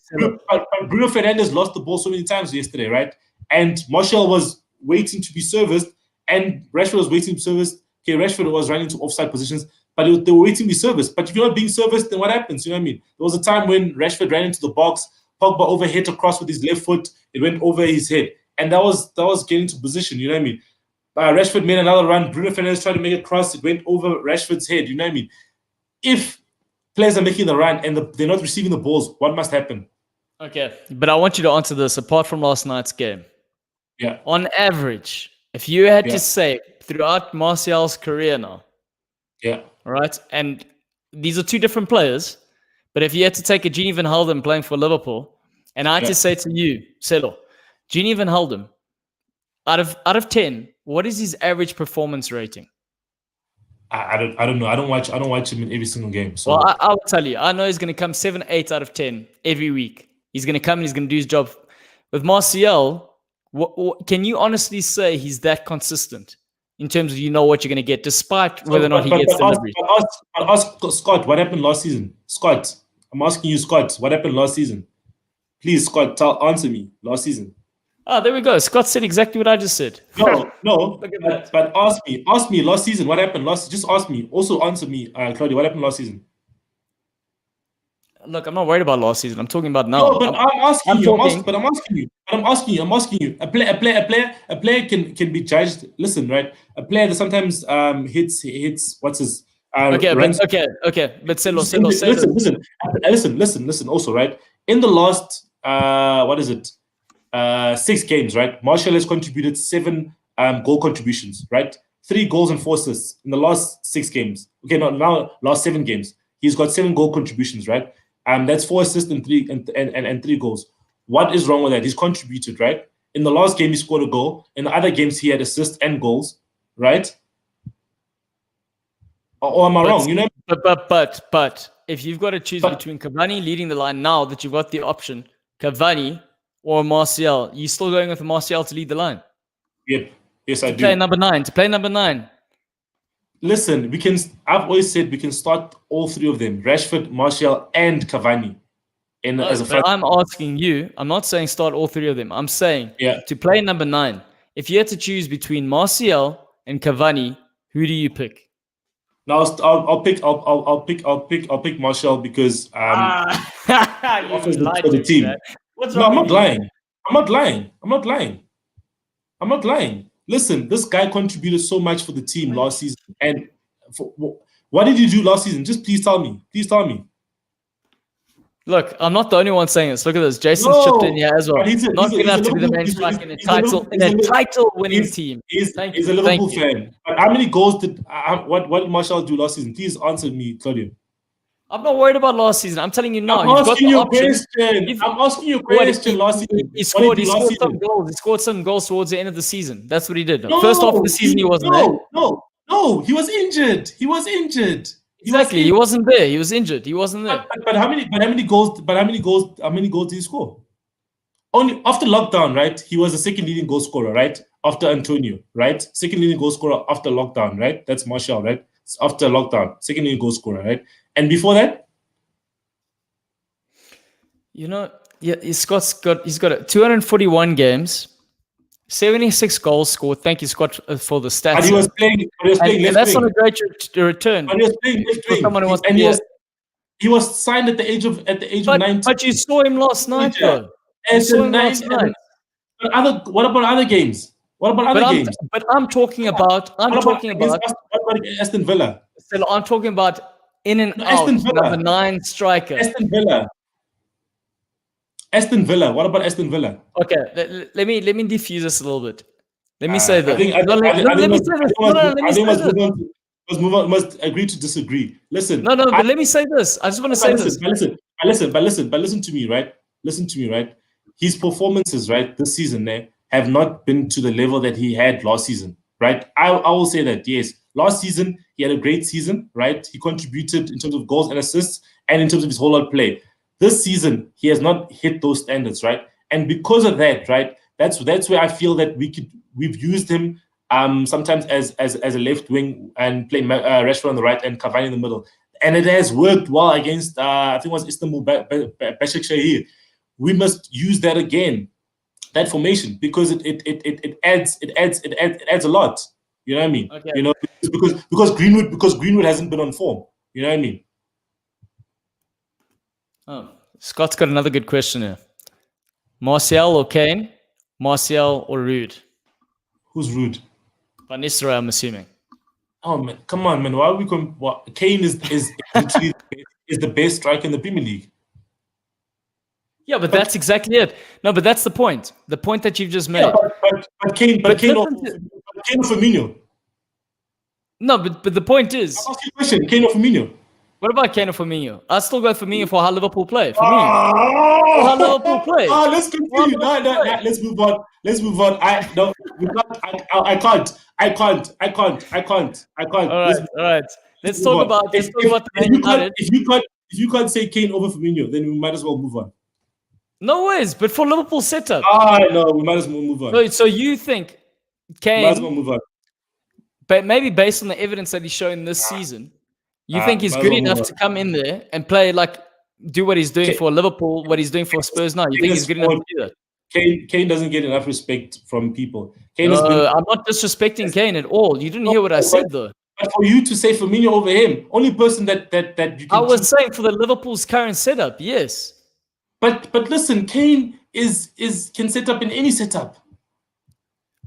Bruno Fernandes lost the ball so many times yesterday, right? And Martial was waiting to be serviced, and Rashford was waiting to be serviced. Okay, Rashford was running to offside positions, but they were waiting to be serviced. But if you're not being serviced, then what happens? You know what I mean? There was a time when Rashford ran into the box, Pogba overhit across with his left foot, it went over his head, and that was getting to position. You know what I mean? Rashford made another run. Bruno Fernandes tried to make a cross, it went over Rashford's head. You know what I mean? If players are making the run and they're not receiving the balls, what must happen? Okay, but I want you to answer this. Apart from last night's game, on average, if you had to say throughout Martial's career now, all right, and these are 2 different players, but if you had to take a Gini van Helden playing for Liverpool, and I had to say to you, Sello, Gini van Helden, out of 10, what is his average performance rating? I don't know. I don't watch him in every single game. So. Well, I'll tell you. I know he's going to come 7, 8 out of 10 every week. He's going to come and he's going to do his job. With Martial, can you honestly say he's that consistent in terms of what you're going to get, despite whether or not he gets delivery? Ask Scott, what happened last season? Scott, I'm asking you, Scott, what happened last season? Please, Scott, answer me. Last season. Oh, there we go. Scott said exactly what I just said. No. but ask me last season. What happened last? Just ask me. Also answer me, Claudio. What happened last season? Look, I'm not worried about last season. I'm talking about now. No, but I'm asking you. A player can be judged. Listen, right? A player that sometimes hits. What's his? Okay. But listen. Also, right? In the last, 6 games, right? Martial has contributed 7 goal contributions, right? 3 goals and 4 assists in the last 6 games. Okay, now last 7 games. He's got 7 goal contributions, right? That's 4 assists and 3 goals. What is wrong with that? He's contributed, right? In the last game, he scored a goal. In the other games, he had assists and goals, right? Or am I wrong? You know. But if you've got to choose between Cavani leading the line now that you've got the option, Cavani or Martial, you still going with Martial to lead the line? Yep. Yes, I do. To play number 9. Listen, I've always said we can start all 3 of them: Rashford, Martial, and Cavani. I'm asking you. I'm not saying start all 3 of them. I'm saying to play number 9. If you had to choose between Martial and Cavani, who do you pick? Now I'll pick Martial because you lied for the team. Man. I'm not lying. Listen, this guy contributed so much for the team last season, and What did you do last season? Just please tell me. Please tell me. Look, I'm not the only one saying this. Look at this. Jason's chipped in here as well. Not good enough to be the main striker in a title-winning team. He's a Liverpool fan. But how many goals did what did Martial do last season? Please answer me, Claudio. I'm not worried about last season. I'm telling you now. I'm asking you a question. Last season, he scored some goals. He scored some goals towards the end of the season. That's what he did. First half of the season, he wasn't there. No, he was injured. Exactly, he wasn't there. He was injured. He wasn't there. But how many goals did he score? Only after lockdown, right? He was the second leading goal scorer, right? After Antonio, right? Second leading goal scorer after lockdown, right? That's Martial, right? It's after lockdown, second leading goal scorer, right? And before that, he's got 241 games. 76 goals scored. Thank you, Scott, for the stats. But he was playing left wing. That's not a great return. But he was playing left wing. Someone who wants he was signed at the age of 19. But you saw him last night, though. What about other games? What about other games? But I'm talking about Aston Villa. So I'm talking about in and out number 9 striker. Aston Villa. What about Aston Villa? Okay, let me diffuse this a little bit. Let me say this. Let's move on. Must agree to disagree. Listen. But let me say this. I just want to say this. But listen to me, right? Listen to me, right? His performances, right, this season, have not been to the level that he had last season, right? I will say that, yes. Last season, he had a great season, right? He contributed in terms of goals and assists and in terms of his whole lot play. This season, he has not hit those standards, right? And because of that, right, that's where I feel that we've used him sometimes as a left wing and playing Rashford on the right and Cavani in the middle. And it has worked well against I think it was Istanbul Başakşehir. We must use that again, that formation, because it adds a lot. You know what I mean? Okay. You know, because Greenwood hasn't been on form. You know what I mean? Oh, Scott's got another good question here. Martial or Kane? Martial or Rude? Who's Rude? Van Nistelrooy, I'm assuming. Oh man, come on, man! Why are we going? Kane is literally is the best striker in the Premier League. Yeah, but that's exactly it. No, but that's the point. The point that you've just made. Yeah, but Kane or Firmino. No, but the point is. I'll ask you a question: Kane or Firmino? What about Kane or Firmino? I still go Firmino for how Liverpool play. For me, how Liverpool play. Let's continue. No, let's move on. I can't. All right. Let's talk about the Man United. If you can't say Kane over Firmino, then we might as well move on. No ways, but for Liverpool setup. No, we might as well move on. So you think Kane? Might as well move on. But maybe based on the evidence that he's shown this season, you think he's good enough to come in there and play do what he's doing for Liverpool, what he's doing for Spurs now? You think he's good enough to do that? Kane doesn't get enough respect from people. I'm not disrespecting Kane at all. You didn't hear what I said though. But for you to say Firmino over him, only person that you can. I was saying for the Liverpool's current setup, yes. But listen, Kane can set up in any setup.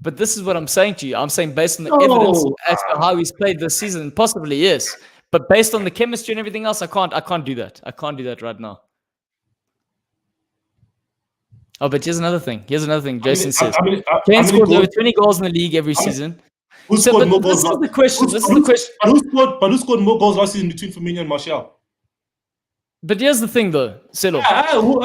But this is what I'm saying to you. I'm saying based on the evidence as to how he's played this season, possibly yes. But based on the chemistry and everything else, I can't do that. I can't do that right now. Oh, but here's another thing. Jason says Kane scores over 20 goals in the league every season. Who scored more goals? This is the question. But who scored more goals last season between Firmino and Martial? But here's the thing, though, Sello. Sello.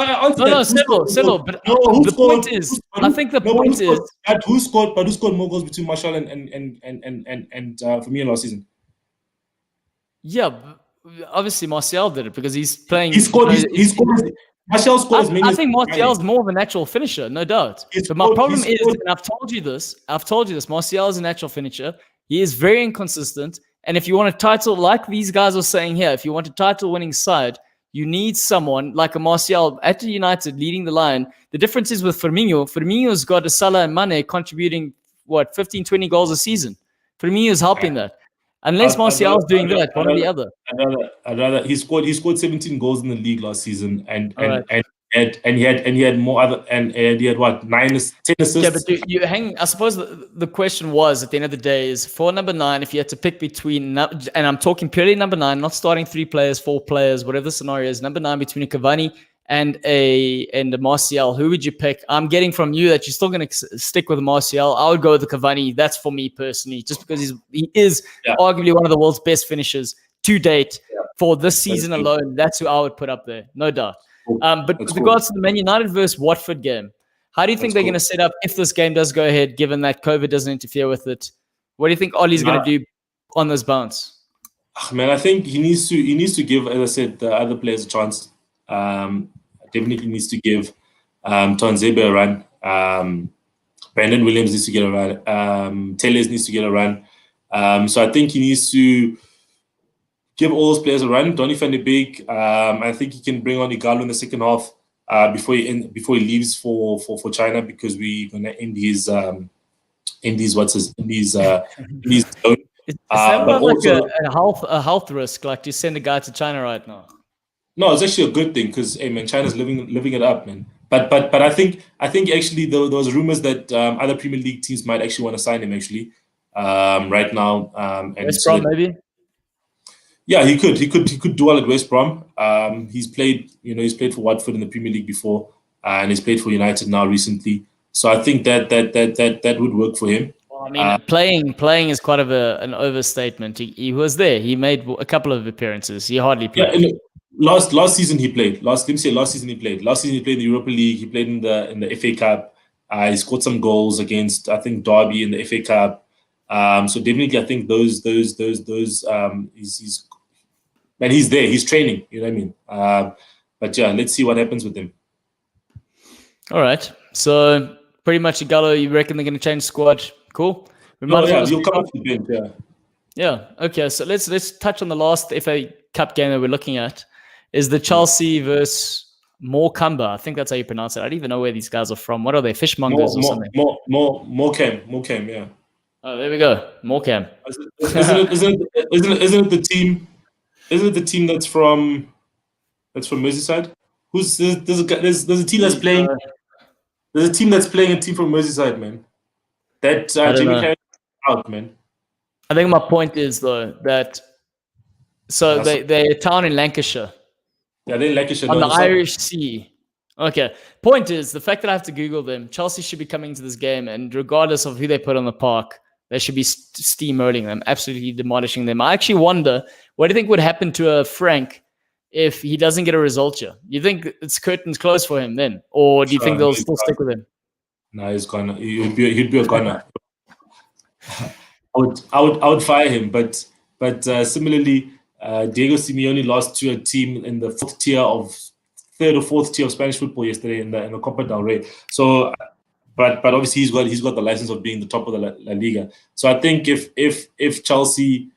But the point is, I think the point is, who scored more goals between Martial and Firmino last season? Yeah, obviously Martial did it because he's playing. He scored. Martial scores many. I think Martial's more of a natural finisher, no doubt. But my problem is, and I've told you this, Martial is a natural finisher. He is very inconsistent. And if you want a title, like these guys are saying here, if you want a title-winning side, you need someone like a Martial at United leading the line. The difference is with Firmino. Firmino's got a Salah and Mane contributing, 15, 20 goals a season. Firmino's helping that. Unless Martial's doing that, one or the other. I'd rather he scored 17 goals in the league last season, and and he had more other and he had what 10 assists. Yeah, but you hang. I suppose the question was at the end of the day is for number 9. If you had to pick between, and I'm talking purely number 9, not starting 3 players, 4 players, whatever the scenario is. Number 9 between a Cavani and a Martial, who would you pick? I'm getting from you that you're still going to stick with Martial. I would go with the Cavani. That's for me personally, just because he is arguably one of the world's best finishers to date for this season alone. That's who I would put up there, no doubt. But with regards to the Man United versus Watford game, how do you think they're going to set up if this game does go ahead, given that COVID doesn't interfere with it? What do you think Ollie's going to do on this bounce? Man, I think he needs to give, as I said, the other players a chance. Definitely needs to give Tonzebe a run. Brandon Williams needs to get a run. Tellez needs to get a run. So I think he needs to give all those players a run. Donny van de Beek, I think he can bring on Igalo in the second half before he leaves for China, because we're gonna end his zone. Is that like a health risk, like to send a guy to China right now? No, it's actually a good thing because man, China's living it up, man. But I think actually there was rumors that other Premier League teams might actually want to sign him actually right now. And West Brom maybe. Yeah, he could do well at West Brom. He's played for Watford in the Premier League before, and he's played for United now recently. So I think that would work for him. Well, I mean, playing is quite of an overstatement. He was there. He made a couple of appearances. He hardly played. Yeah, last season he played. Last season he played. Last season he played in the Europa League. He played in the FA Cup. He scored some goals against, I think, Derby in the FA Cup. So definitely, I think those he's there. He's training. You know what I mean? But yeah, let's see what happens with him. All right. So pretty much, Gallo, you reckon they're going to change squad? Cool. He'll come off the bench. Yeah. Yeah. Okay. So let's touch on the last FA Cup game that we're looking at. Is the Chelsea versus Morecambe? I think that's how you pronounce it. I don't even know where these guys are from. What are they? Fishmongers or something? Morecambe. Yeah. Oh, there we go. Morecambe. Isn't it the team? Isn't it the team that's from Merseyside? There's a team that's playing. There's a team that's playing a team from Merseyside, man. That Jimmy Carrey out, man. I think my point is though that they're a town in Lancashire. Yeah, they're in Lancashire on the Irish Sea. Okay. Point is the fact that I have to Google them. Chelsea should be coming to this game, and regardless of who they put on the park, they should be steamrolling them, absolutely demolishing them. I actually wonder, what do you think would happen to a Frank if he doesn't get a result here? You think it's curtains closed for him then? Or do you think they'll still stick with him? No, he's gonna. He'd be a gunner. I would fire him, but similarly, Diego Simeone lost to a team in the third or fourth tier of Spanish football yesterday in the Copa del Rey. So, but obviously he's got the license of being the top of the La Liga. So I think if Chelsea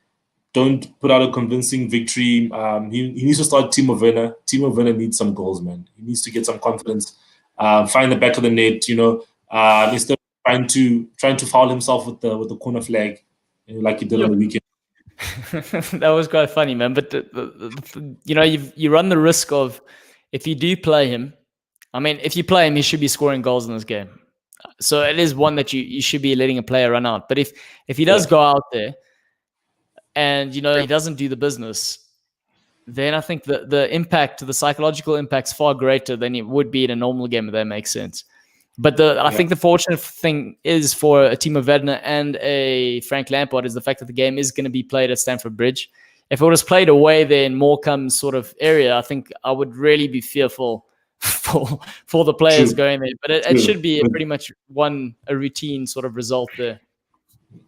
don't put out a convincing victory, he needs to start Timo Werner. Timo Werner needs some goals, man. He needs to get some confidence, find the back of the net, instead of trying to foul himself with the corner flag, like he did on the weekend. That was quite funny, man. But you run the risk of, if you do play him, I mean, if you play him, he should be scoring goals in this game. So it is one that you should be letting a player run out. But if he does go out there and he doesn't do the business, then I think the impact, the psychological impact, is far greater than it would be in a normal game, if that makes sense. But I think the fortunate thing is for a Timo Werner and a Frank Lampard is the fact that the game is going to be played at Stamford Bridge. If it was played away there in Morecambe sort of area, I think I would really be fearful for the players going there. But it should be pretty much a routine sort of result there.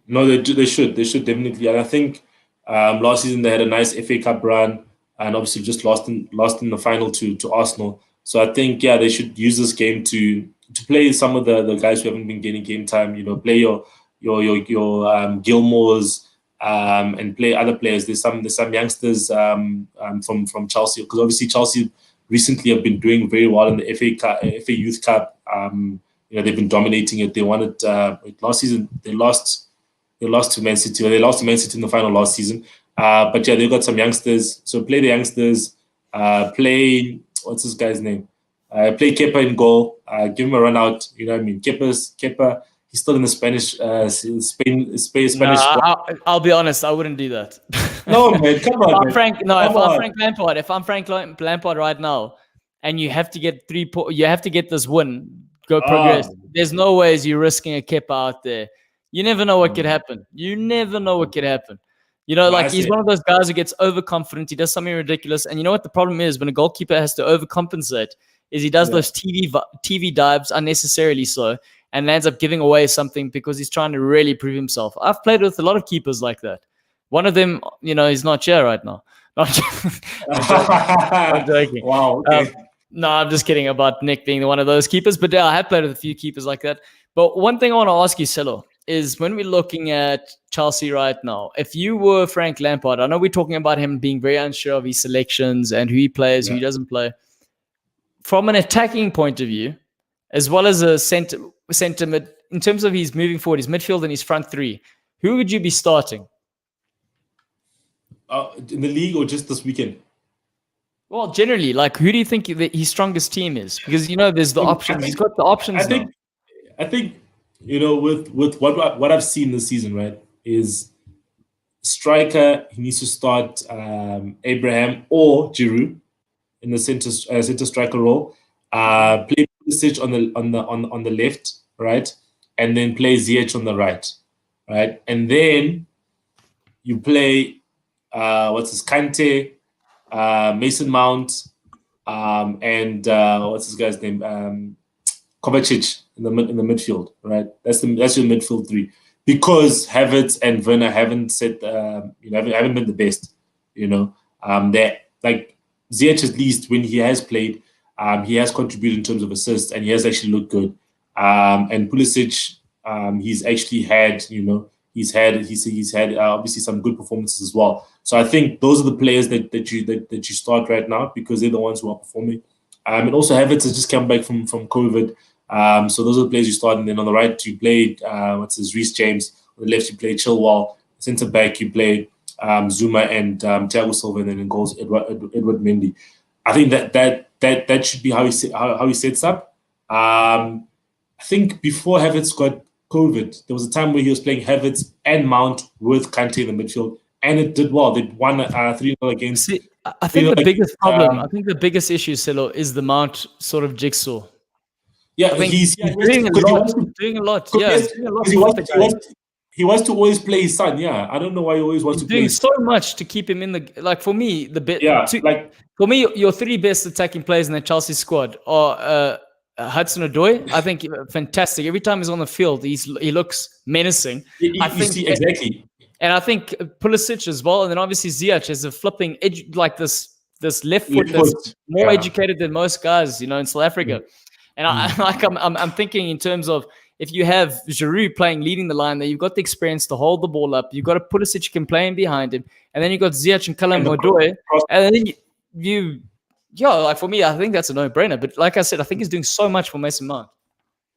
No, they should definitely. And I think last season they had a nice FA Cup run, and obviously just lost in the final to Arsenal. So I think they should use this game to play some of the guys who haven't been getting game time. Play your Gilmores and play other players. There's some youngsters from Chelsea, because obviously Chelsea recently have been doing very well in the FA Youth Cup. They've been dominating it. They won it last season. They lost to Man City. Or they lost to Man City in the final last season. But they've got some youngsters. So play the youngsters. Play, what's this guy's name? Play Kepa in goal. Give him a run out. You know what I mean? Kepa. He's still in the Spanish Spanish squad. I'll be honest. I wouldn't do that. No, man, come on, man. If I'm Frank Lampard right now, and you have to get you have to get this win, go progress. There's no ways you're risking a Kepa out there. You never know what could happen. You never know what could happen. You know, like he's one of those guys who gets overconfident. He does something ridiculous, and you know what the problem is when a goalkeeper has to overcompensate is he does those TV dives unnecessarily so. And ends up giving away something because he's trying to really prove himself. I've played with a lot of keepers like that. One of them, you know, he's not here right now. I'm joking. Wow. Okay. No, I'm just kidding about Nick being one of those keepers. But yeah, I have played with a few keepers like that. But one thing I want to ask you, Sello, is when we're looking at Chelsea right now, if you were Frank Lampard, I know we're talking about him being very unsure of his selections and who he plays, who he doesn't play. From an attacking point of view, as well as a sentiment in terms of his moving forward, his midfield and his front three, who would you be starting? In the league or just this weekend? Well, generally, like who do you think his strongest team is? Because you know, there's the options. He's got the options. I think you know with what I've seen this season, right, is striker. He needs to start Abraham or Giroud in the center striker role. Play Pulisic on the left, right, and then play Ziyech on the right, and then you play Kante, Mason Mount, and what's this guy's name, Kovacic in the midfield, right? That's your midfield three, because Havertz and Werner haven't haven't been the best, you know. They're like Ziyech, at least when he has played. He has contributed in terms of assists, and he has actually looked good. And Pulisic, he's actually had, you know, he's had obviously some good performances as well. So I think those are the players that you start right now because they're the ones who are performing. And also Havertz has just come back from COVID. So those are the players you start. And then on the right you played Reece James. On the left you played Chilwell. Centre back you played Zuma and Thiago Silva, and then in goals Edward Mendy. I think that should be how he sets up. I think before Havertz got COVID, there was a time where he was playing Havertz and Mount with Kante in the midfield, and it did well. They won 3-0 against. See, I think the biggest problem, I think the biggest issue, Sello, is the Mount sort of jigsaw. Yeah, he's doing a lot. He wants to always play his son. Yeah, I don't know why he always wants to play. Doing so much to keep him in the for me for me your three best attacking players in the Chelsea squad are Hudson-Odoi. I think fantastic. Every time he's on the field, he looks menacing. Exactly. And I think Pulisic as well, and then obviously Ziyech is a flipping edge, like this left foot that's more educated than most guys, you know, in South Africa. And I'm thinking in terms of, if you have Giroud leading the line there, you've got the experience to hold the ball up. You've got a Pulisic who can play in behind him. And then you've got Ziyech and Hudson-Odoi. And then like for me, I think that's a no-brainer. But like I said, I think he's doing so much for Mason Mount.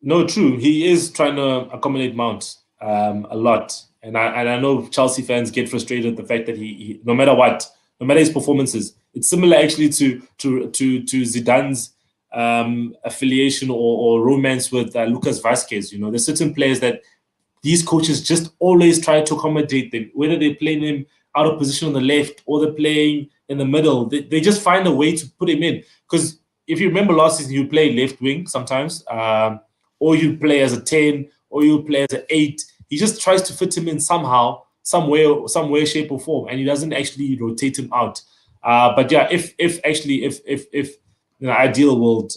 No, true. He is trying to accommodate Mount a lot. And I know Chelsea fans get frustrated at the fact that he no matter his performances, it's similar actually to Zidane's affiliation or romance with Lucas Vazquez. You know, there's certain players that these coaches just always try to accommodate them, whether they're playing him out of position on the left or they're playing in the middle. They just find a way to put him in. Because if you remember last season, you play left wing sometimes, or you play as a 10, or you play as an 8. He just tries to fit him in somehow, some way, shape, or form, and he doesn't actually rotate him out. But yeah, if in an ideal world,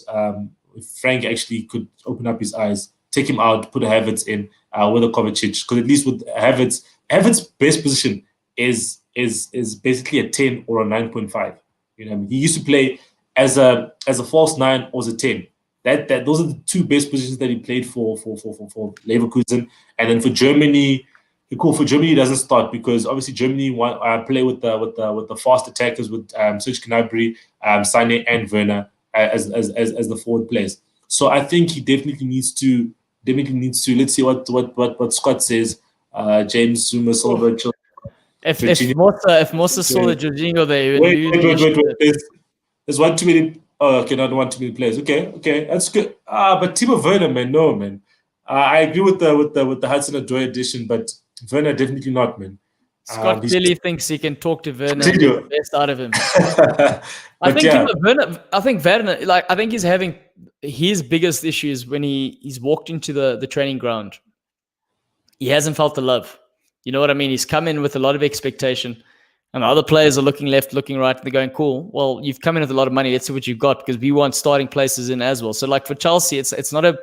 if Frank actually could open up his eyes, take him out, put a Havertz in with a Kovacic, because at least with Havertz's best position is basically a 10 or a 9.5. You know what I mean? He used to play as a false 9 or as a 10. Those are the two best positions that he played for Leverkusen. And then for Germany, he doesn't start because obviously Germany play with the fast attackers with Serge Gnabry, Sané, and Werner as the forward players. So I think he definitely needs to. Let's see what Scott says. James Zuma Silva. If Mosa saw the Jorginho there, wait. There's one too many Oh, okay, not want too many players. Okay, that's good. But Timo Werner, man, no, man. I agree with the Hudson-Odoi addition, but Werner definitely not, man. Scott He's clearly thinks he can talk to Werner and get Claudio. the best out of him. I But think yeah, Werner, like I think he's having his biggest issues when he's walked into the training ground. He hasn't felt the love. You know what I mean? He's come in with a lot of expectation, and the other players are looking left, looking right, and they're going, "Cool. Well, you've come in with a lot of money. Let's see what you've got because we want starting places in as well." So, like for Chelsea, it's not a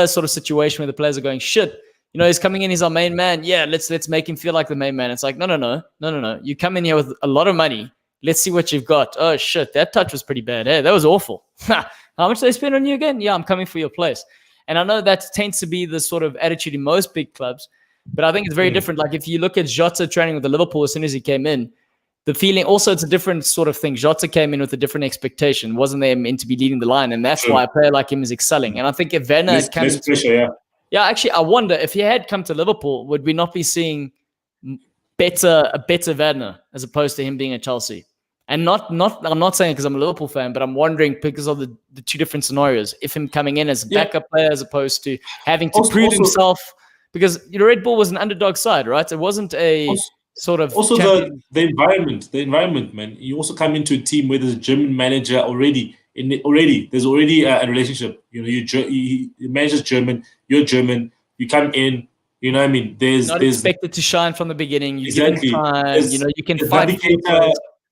sort of situation where the players are going, "Shit, you know, he's coming in. He's our main man. Yeah, let's make him feel like the main man." It's like, no. You come in here with a lot of money. Let's see what you've got. Oh shit, that touch was pretty bad. Hey, that was awful. How much did they spend on you again? Yeah, I'm coming for your place. And I know that tends to be the sort of attitude in most big clubs, but I think it's very different. Like if you look at Jota training with the Liverpool as soon as he came in, the feeling also it's a different sort of thing. Jota came in with a different expectation, wasn't there meant to be leading the line, and that's why a player like him is excelling. And I think if Werner had come less pressure, yeah, actually, I wonder if he had come to Liverpool, would we not be seeing a better Werner as opposed to him being at Chelsea? And I'm not saying because I'm a Liverpool fan, but I'm wondering because of the two different scenarios. If him coming in as a backup player as opposed to having to prove himself, because Red Bull was an underdog side, right? It wasn't a sort of the environment, man. You also come into a team where there's a German manager already. There's already a relationship. You know, your manager's German, you're German. You come in. You know what I mean? There's expected to shine from the beginning. You exactly. give him time. You know, you can fight.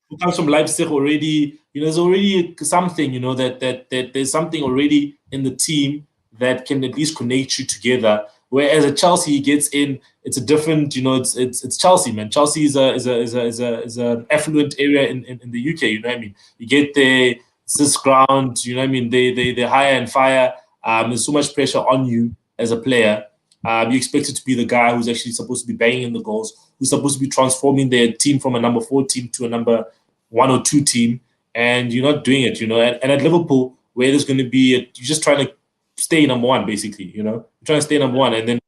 Who comes from Leipzig already? You know, there's already something. You know that there's something already in the team that can at least connect you together. Whereas at Chelsea, he gets in, it's a different. You know, it's Chelsea, man. Chelsea is an affluent area in the UK. You know what I mean? You get there, it's this ground. You know what I mean? They hire and fire. There's so much pressure on you as a player. You expect it to be the guy who's actually supposed to be banging in the goals, who's supposed to be transforming their team from a number 4 team to a number 1 or 2 team, and you're not doing it, you know. And at Liverpool, where there's going to be, you're just trying to stay number 1, basically, you know. You're trying to stay number 1, and then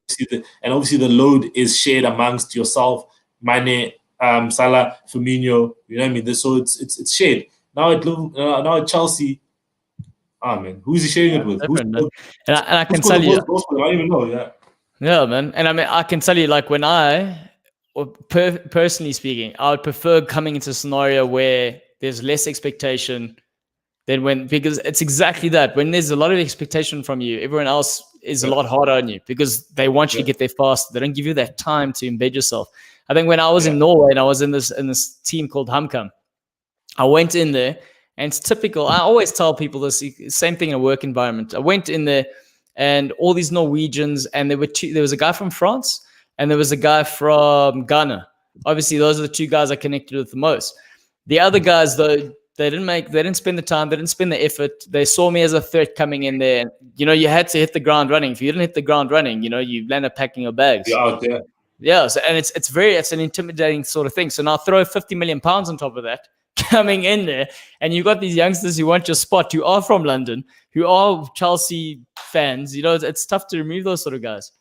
obviously the load is shared amongst yourself, Mane, Salah, Firmino, you know what I mean. So it's shared. Now at Chelsea, man, who's he sharing it with? And I can tell you, I don't even know. Yeah, man. And I mean, I can tell you, like, when personally speaking, I would prefer coming into a scenario where there's less expectation than because it's exactly that. When there's a lot of expectation from you, everyone else is a lot harder on you because they want you to get there fast. They don't give you that time to embed yourself. I think when I was in Norway and I was in this team called HamKam, I went in there and it's typical. I always tell people this same thing in a work environment. I went in there and all these Norwegians, and there was a guy from France and there was a guy from Ghana. Obviously, those are the 2 guys I connected with the most. The other guys, though, they didn't spend the time, they didn't spend the effort. They saw me as a threat coming in there. And, you know, you had to hit the ground running. If you didn't hit the ground running, you know, you land up packing your bags. You're out there. Yeah, so, and it's an intimidating sort of thing. So now throw 50 million pounds on top of that, coming in there, and you've got these youngsters who want your spot, who are from London, who are Chelsea fans. You know, it's tough to remove those sort of guys.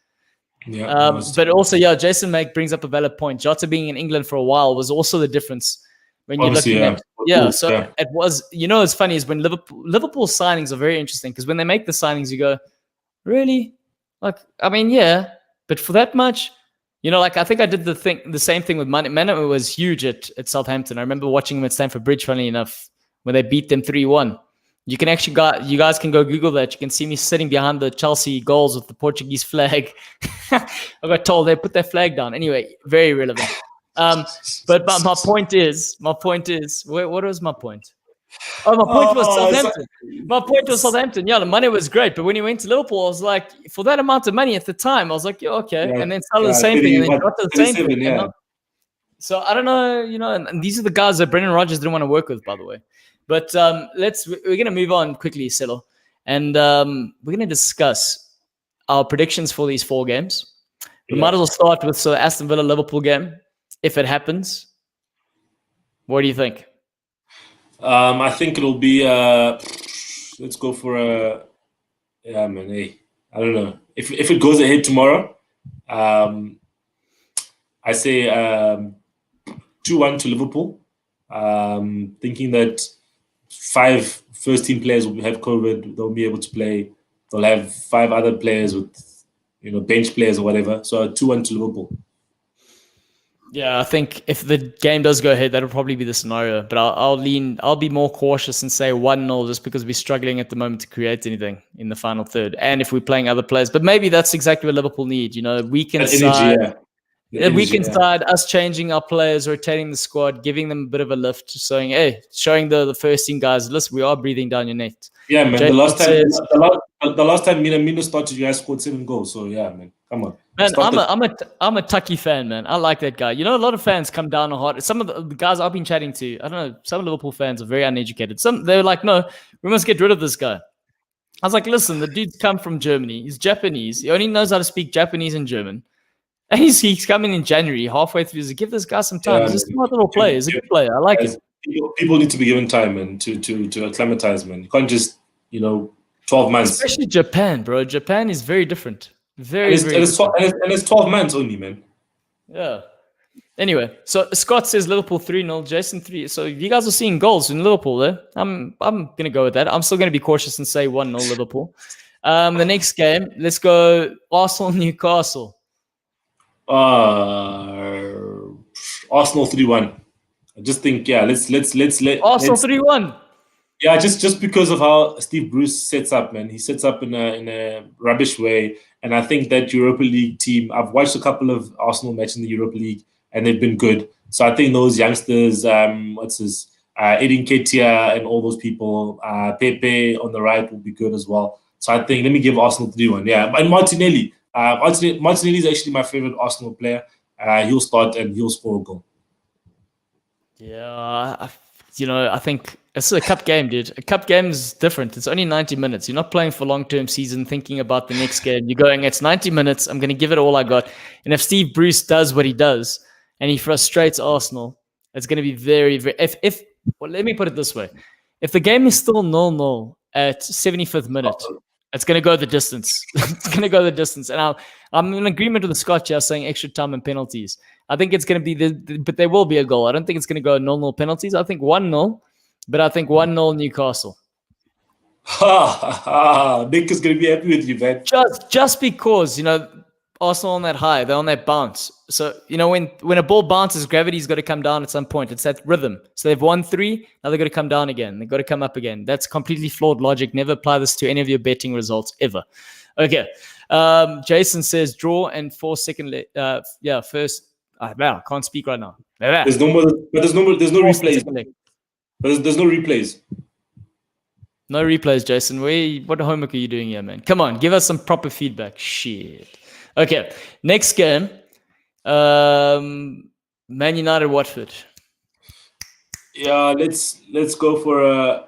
Yeah, but also, Jason brings up a valid point. Jota being in England for a while was also the difference when you're looking at. It was. You know, it's funny is when Liverpool signings are very interesting because when they make the signings, you go, really? Like, I mean, yeah, but for that much. You know, like I think I did the same thing with Mane. Mane was huge at Southampton. I remember watching him at Stamford Bridge, funnily enough, when they beat them 3-1. You can actually you guys can go Google that. You can see me sitting behind the Chelsea goals with the Portuguese flag. I got told they put their flag down. Anyway, very relevant. But my point is, what was my point? Oh, my point was Southampton. My point was Southampton. Yeah, the money was great, but when he went to Liverpool, I was like, for that amount of money at the time, I was like, yeah, okay. And then Salah the same thing, and then got the same thing. Yeah. So I don't know, you know, and these are the guys that Brendan Rodgers didn't want to work with, by the way. But we're gonna move on quickly, Sello, and we're gonna discuss our predictions for these 4 games. We might as well start with the Aston Villa Liverpool game, if it happens. What do you think? I think it'll be let's go for I don't know. If it goes ahead tomorrow, I say 2-1 to Liverpool. Thinking that 5 first-team players will have COVID. They'll be able to play. They'll have 5 other players with, bench players or whatever. So 2-1 to Liverpool. Yeah, I think if the game does go ahead, that'll probably be the scenario. But I'll be more cautious and say 1-0 just because we're struggling at the moment to create anything in the final third. And if we're playing other players, but maybe that's exactly what Liverpool need. Weekend side. Weekend side, us changing our players, rotating the squad, giving them a bit of a lift, showing the first team guys, listen, we are breathing down your neck. Yeah, man. The last time Mina started, you guys scored 7 goals. So yeah, man, come on. Man, I'm a Tucky fan, man. I like that guy. A lot of fans come down hard. Some of the guys I've been chatting to, I don't know, some Liverpool fans are very uneducated. They're like, no, we must get rid of this guy. I was like, listen, the dude's come from Germany. He's Japanese. He only knows how to speak Japanese and German. And he's coming in January, halfway through. He's like, give this guy some time. He's a smart little player. He's a good player. I like it. People need to be given time, man, to acclimatize, man. You can't just, 12 months. Especially Japan, bro. Japan is very different. Very and it's 12 months only, man. Yeah. Anyway, so Scott says Liverpool 3-0, Jason 3. So you guys are seeing goals in Liverpool there. I'm gonna go with that. I'm still gonna be cautious and say 1-0 Liverpool. The next game, let's go Arsenal Newcastle. Arsenal 3-1. I just think let's Arsenal 3-1. Yeah, just because of how Steve Bruce sets up, man. He sets up in a rubbish way, and I think that Europa League team. I've watched a couple of Arsenal matches in the Europa League, and they've been good. So I think those youngsters, Edin Ketia and all those people, Pepe on the right will be good as well. So I think let me give Arsenal 3-1. Yeah, and Martinelli. Martinelli is actually my favorite Arsenal player. He'll start and he'll score a goal. Yeah, I think it's a cup game, dude. A cup game is different. It's only 90 minutes. You're not playing for long-term season, thinking about the next game. You're going, it's 90 minutes. I'm going to give it all I got. And if Steve Bruce does what he does and he frustrates Arsenal, it's going to be very, very... Well, let me put it this way. If the game is still 0-0 at 75th minute, it's going to go the distance. It's going to go the distance. And I'm in agreement with the Scott here saying extra time and penalties. I think it's going to be but there will be a goal. I don't think it's going to go 0-0 penalties. I think 1-0, but I think 1-0 Newcastle. Nick is going to be happy with you, man. Just because, Arsenal on that high, they're on that bounce. So, when a ball bounces, gravity's got to come down at some point. It's that rhythm. So they've won 3, now they've got to come down again. They've got to come up again. That's completely flawed logic. Never apply this to any of your betting results ever. Okay. Jason says draw and 4 second. First. I can't speak right now. There's no replays. But there's no replays. No replays, Jason. What homework are you doing here, man? Come on, give us some proper feedback. Shit. Okay, next game. Man United Watford. Yeah, let's go for a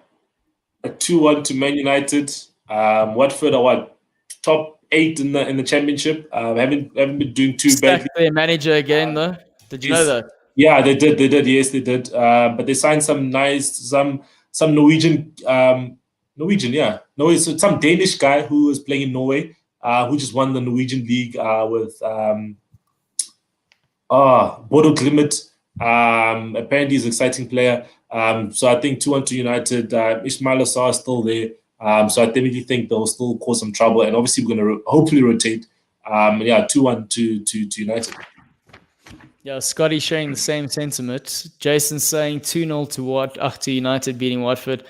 2-1 to Man United. Watford are what? Top 8 in the championship. Haven't been doing too badly. Their manager again, though. Did you know that? Yeah, they did. Yes, they did. But they signed some Norwegian. No, it's some Danish guy who is playing in Norway. Who just won the Norwegian league with Bodo Glimt. Apparently, he's an exciting player. So I think 2-1 to United. Ismail Assar is still there. So I definitely think they'll still cause some trouble. And obviously, we're going to hopefully rotate. 2-1 to United. Yeah, Scotty sharing the same sentiment. Jason saying 2-0 to United beating Watford.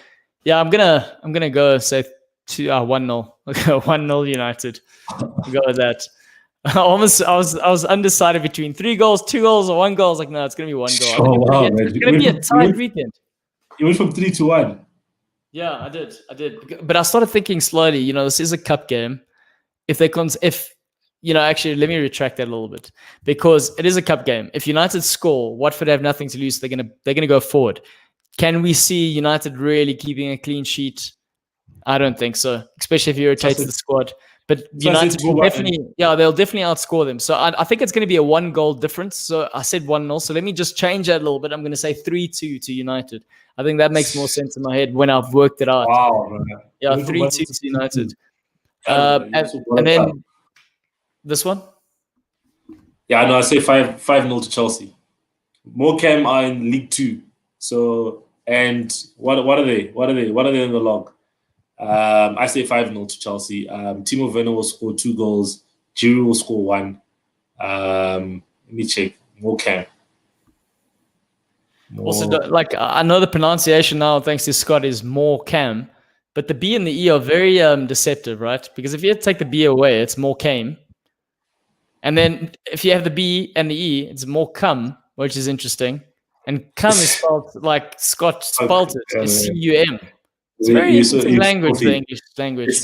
Yeah, I'm gonna go say 1-0. 1-0 United. Go with that. I was undecided between 3 goals, 2 goals, or 1 goal. I was like, no, it's gonna be 1 goal. It's gonna be a tight weekend. You went from 3 to 1. Yeah, I did. But I started thinking slowly. This is a cup game. Actually, let me retract that a little bit because it is a cup game. If United score, Watford have nothing to lose. They're gonna go forward. Can we see United really keeping a clean sheet? I don't think so, especially if you rotate the squad. But United will they'll definitely outscore them. So I think it's going to be a 1 goal difference. So I said 1-0. So let me just change that a little bit. I'm going to say 3-2 to United. I think that makes more sense in my head when I've worked it out. Wow, man. Yeah, 3-2 to United. And then this one? Yeah, no, I say 5-0 to Chelsea. Morecambe are in League 2. So And what are they? What are they in the log? I say 5-0 to Chelsea. Timo Werner will score 2 goals. Giroud will score 1. Let me check. Morecambe. Also, like I know the pronunciation now, thanks to Scott, is Morecambe, but the B and the E are very deceptive, right? Because if you take the B away, it's Morecambe, and then if you have the B and the E, it's Morecambe, which is interesting. And cum is spelled like Scott spelled it. It's C-U-M. It's very interesting language, the English language.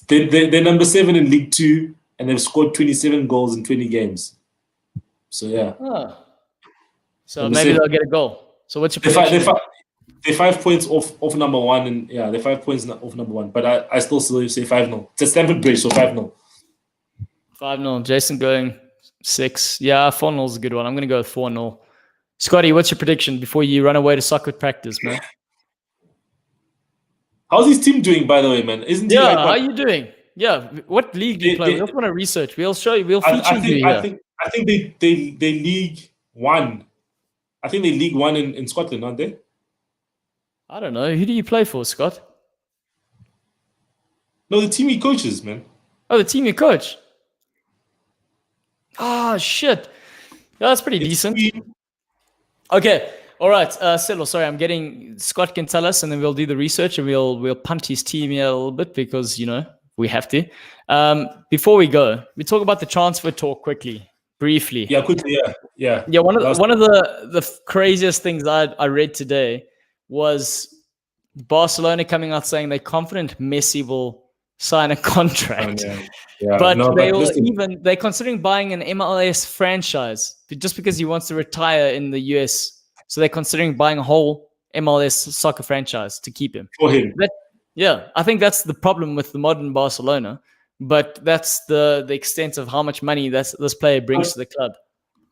They're number 7 in League 2, and they've scored 27 goals in 20 games. So, yeah. Oh. So maybe they'll get a goal. So what's your prediction? They're 5 points off number 1, and yeah, they're 5 points off number 1. But I still say 5-0. It's a Stamford Bridge, so 5-0. 5-0. Jason going 6. Yeah, 4-0 is a good one. I'm going to go with 4-0. Scotty, what's your prediction before you run away to soccer practice, man? How's his team doing, by the way, man? Isn't he how are you doing? Yeah, what league do you play? We also want to research. We'll show you. We'll feature you here. I think they League 1. I think they League 1 in Scotland, aren't they? I don't know. Who do you play for, Scott? No, the team he coaches, man. Oh, the team you coach. Ah, shit. Yeah, that's pretty decent. Okay. All right. Sello, sorry, Scott can tell us, and then we'll do the research, and we'll punt his team here a little bit because, we have to. Before we go, we talk about the transfer talk quickly. Briefly. Yeah, quickly, yeah. Yeah, one of the craziest things I read today was Barcelona coming out saying they're confident Messi will sign a contract. They're considering buying an MLS franchise just because he wants to retire in the US. So they're considering buying a whole MLS soccer franchise to keep him. For him. I think that's the problem with the modern Barcelona. But that's the extent of how much money this player brings to the club.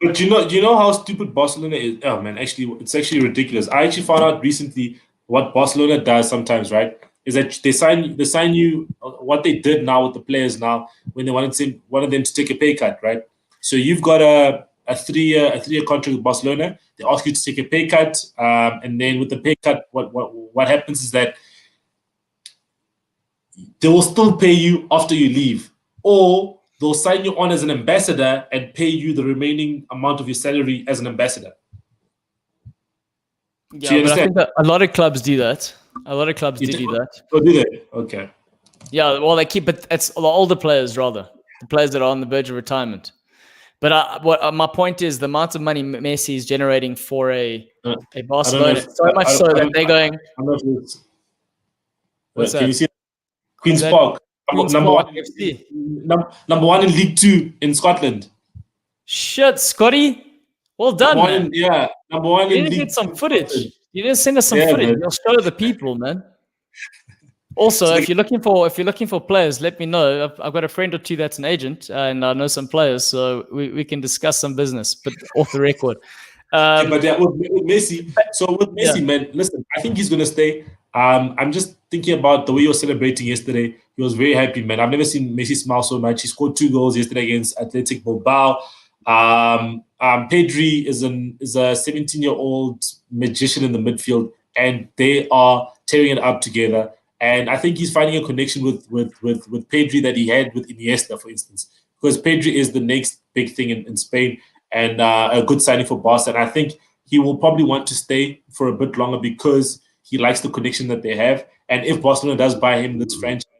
But you know how stupid Barcelona is? Oh man, actually, it's actually ridiculous. I actually found out recently what Barcelona does sometimes, right? Is that they sign you. What they did now with the players now, when they wanted them to take a pay cut, right? So you've got a 3-year contract with Barcelona. They ask you to take a pay cut, and then with the pay cut, what happens is that they will still pay you after you leave, or they'll sign you on as an ambassador and pay you the remaining amount of your salary as an ambassador. Yeah, but I think that a lot of clubs do that. A lot of clubs do that. Oh, do they? Okay. Yeah, well, they keep it. It's the older players, rather. The players that are on the verge of retirement. But my point is the amount of money Messi is generating for a Barcelona, so much so that they're going... What's that? Can you see Queen's Park, number 1 in League 2 in Scotland. Shit, Scotty. Well done, man. Number 1 in League 2. You didn't get some footage. You didn't send us some footage. Man. You'll show the people, man. Also, if you're looking for players, let me know. I've got a friend or two that's an agent, and I know some players, so we can discuss some business, but off the record. With Messi, man, listen, I think he's gonna stay. I'm just thinking about the way he was celebrating yesterday. He was very happy, man. I've never seen Messi smile so much. He scored 2 goals yesterday against Athletic Bilbao. Pedri is a 17-year-old magician in the midfield, and they are tearing it up together. And I think he's finding a connection with Pedri that he had with Iniesta, for instance, because Pedri is the next big thing in Spain, and a good signing for Barca. And I think he will probably want to stay for a bit longer because he likes the connection that they have. And if Barcelona does buy him this franchise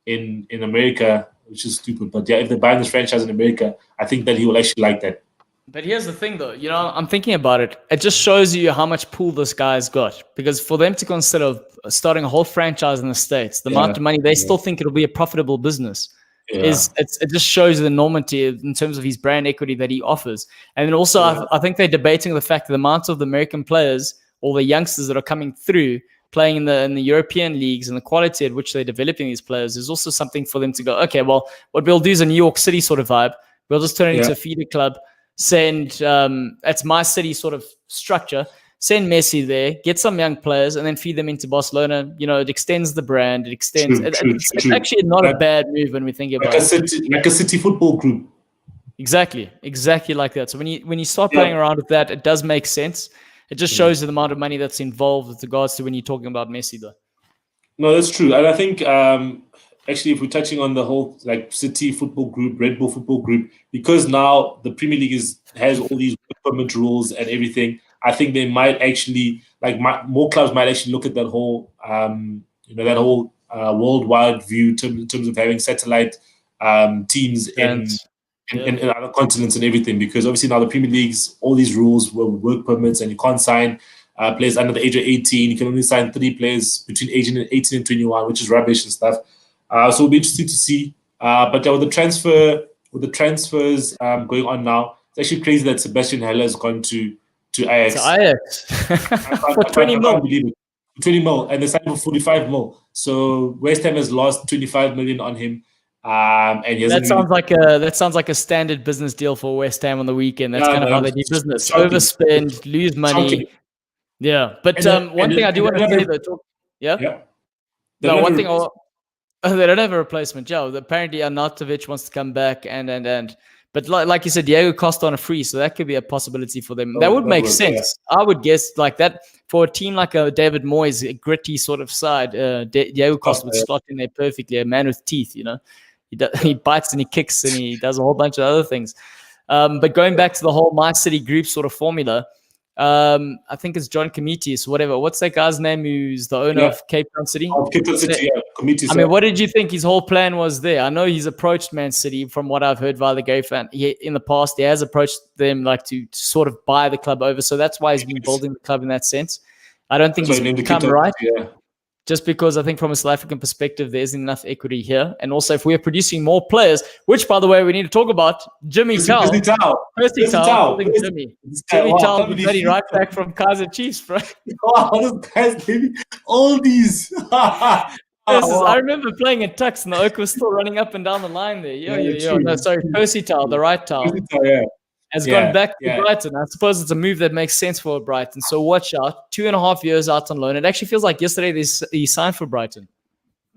in America, which is stupid, but yeah, if they buy this franchise in America, I think that he will actually like that. But here's the thing, though. I'm thinking about it. It just shows you how much pull this guy's got. Because for them to consider starting a whole franchise in the States, the amount of money, they still think it'll be a profitable business. It just shows the enormity in terms of his brand equity that he offers. And then also, I think they're debating the fact that the amount of the American players, all the youngsters that are coming through, playing in the European leagues, and the quality at which they're developing these players is also something for them to go, okay, well, what we'll do is a New York City sort of vibe. We'll just turn it into a feeder club. Send that's my city sort of structure. Send Messi there, get some young players, and then feed them into Barcelona. It extends the brand. It extends. It's actually not a bad move when we think about it. Like a city football group. Exactly like that. So when you start playing around with that, it does make sense. It just shows you the amount of money that's involved with regards to when you're talking about Messi, though. No, that's true. And I think actually, if we're touching on the whole like City football group, Red Bull football group, because now the Premier League has all these permit rules and everything, I think they might actually more clubs might actually look at that whole that whole worldwide view in terms of having satellite teams in other continents and everything, because obviously now the Premier League's all these rules were work permits and you can't sign players under the age of 18. You can only sign 3 players between 18 and 21, which is rubbish and stuff. So it'll be interesting to see. But with the transfers going on now, it's actually crazy that Sebastian Haller has gone to Ajax. To Ajax. For 20 mil. 20 mil, and they signed for 45 mil. So West Ham has lost 25 million on him. And that sounds like a standard business deal for West Ham on the weekend. That's kind of how they do business. Overspend, lose money. Shocking. Yeah. But one thing I do want to say though, no, one thing they don't have a replacement. Yeah, apparently Arnautovic wants to come back but like you said, Diego Costa on a free, so that could be a possibility for them. That would make sense. Yeah. I would guess like that for a team like a David Moyes, a gritty sort of side. Diego Costa would slot in there perfectly. A man with teeth, he bites and he kicks and he does a whole bunch of other things. But going back to the whole My City group sort of formula, I think it's John Comitius, whatever. What's that guy's name who's the owner of Cape Town City? Cape Town City, Comitius. I mean, what did you think his whole plan was there? I know he's approached Man City from what I've heard via the Gay fan. In the past, he has approached them like to sort of buy the club over. So that's why he's been building the club in that sense. I don't think he's come right. Yeah. Just because I think from a South African perspective, there isn't enough equity here. And also, if we're producing more players, which, by the way, we need to talk about, Jimmy Tao. Percy Tao. Jimmy Tao, the bloody right back from Kaizer Chiefs, bro. Wow, those guys gave me all these. I remember playing at Tux, and the Oak was still running up and down the line there. No, sorry, Percy Tao, the right Tao. Has gone back to Brighton. I suppose it's a move that makes sense for Brighton. So watch out. 2.5 years out on loan. It actually feels like yesterday he signed for Brighton.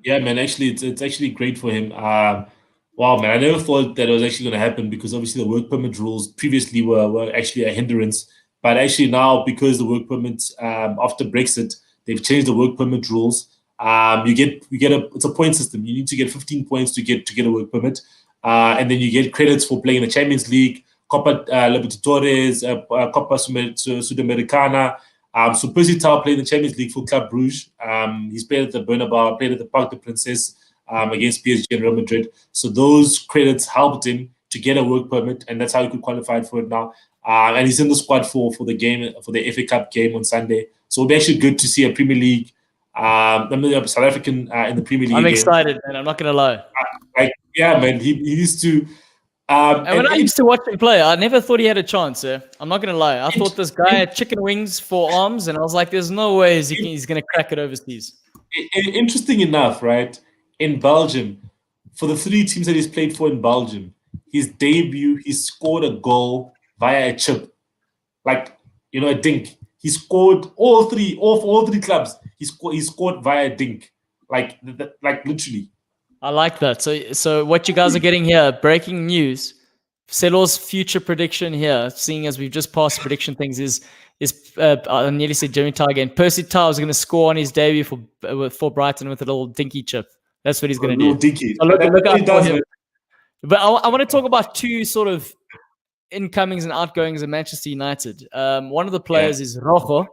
Yeah, man. Actually, it's actually great for him. Wow, man. I never thought that it was actually going to happen because obviously the work permit rules previously were actually a hindrance. But actually now, because the work permits after Brexit, they've changed the work permit rules. It's a point system. You need to get 15 points to get a work permit, and then you get credits for playing in the Champions League, Copa Libertadores, Copa Sudamericana. So Percy Tau played in the Champions League for Club Brugge. He's played at the Bernabeu, played at the Parc des Princes against PSG and Real Madrid. So those credits helped him to get a work permit, and that's how he could qualify for it now. And he's in the squad for the game, for the FA Cup game on Sunday. So it'll be actually good to see a Premier League, South African in the Premier League. I'm excited, man. I'm not going to lie. Man, he needs to. And when I used to watch him play, I never thought he had a chance. I'm not going to lie. I thought this guy had chicken wings for arms, and I was like, there's no way he's going to crack it overseas. Interesting enough, right? In Belgium, for the 3 teams that he's played for in Belgium, his debut, he scored a goal via a chip. Like, a dink. He scored all three clubs. He scored via a dink. Like literally. I like that. So what you guys are getting here, breaking news. Sello's future prediction here, seeing as we've just passed prediction things, is I nearly said Jimmy Tau again. Percy Tau is going to score on his debut for Brighton with a little dinky chip. That's what he's going to do. Dinky. So look out for him. But I want to talk about 2 sort of incomings and outgoings at Manchester United. One of the players is Rojo.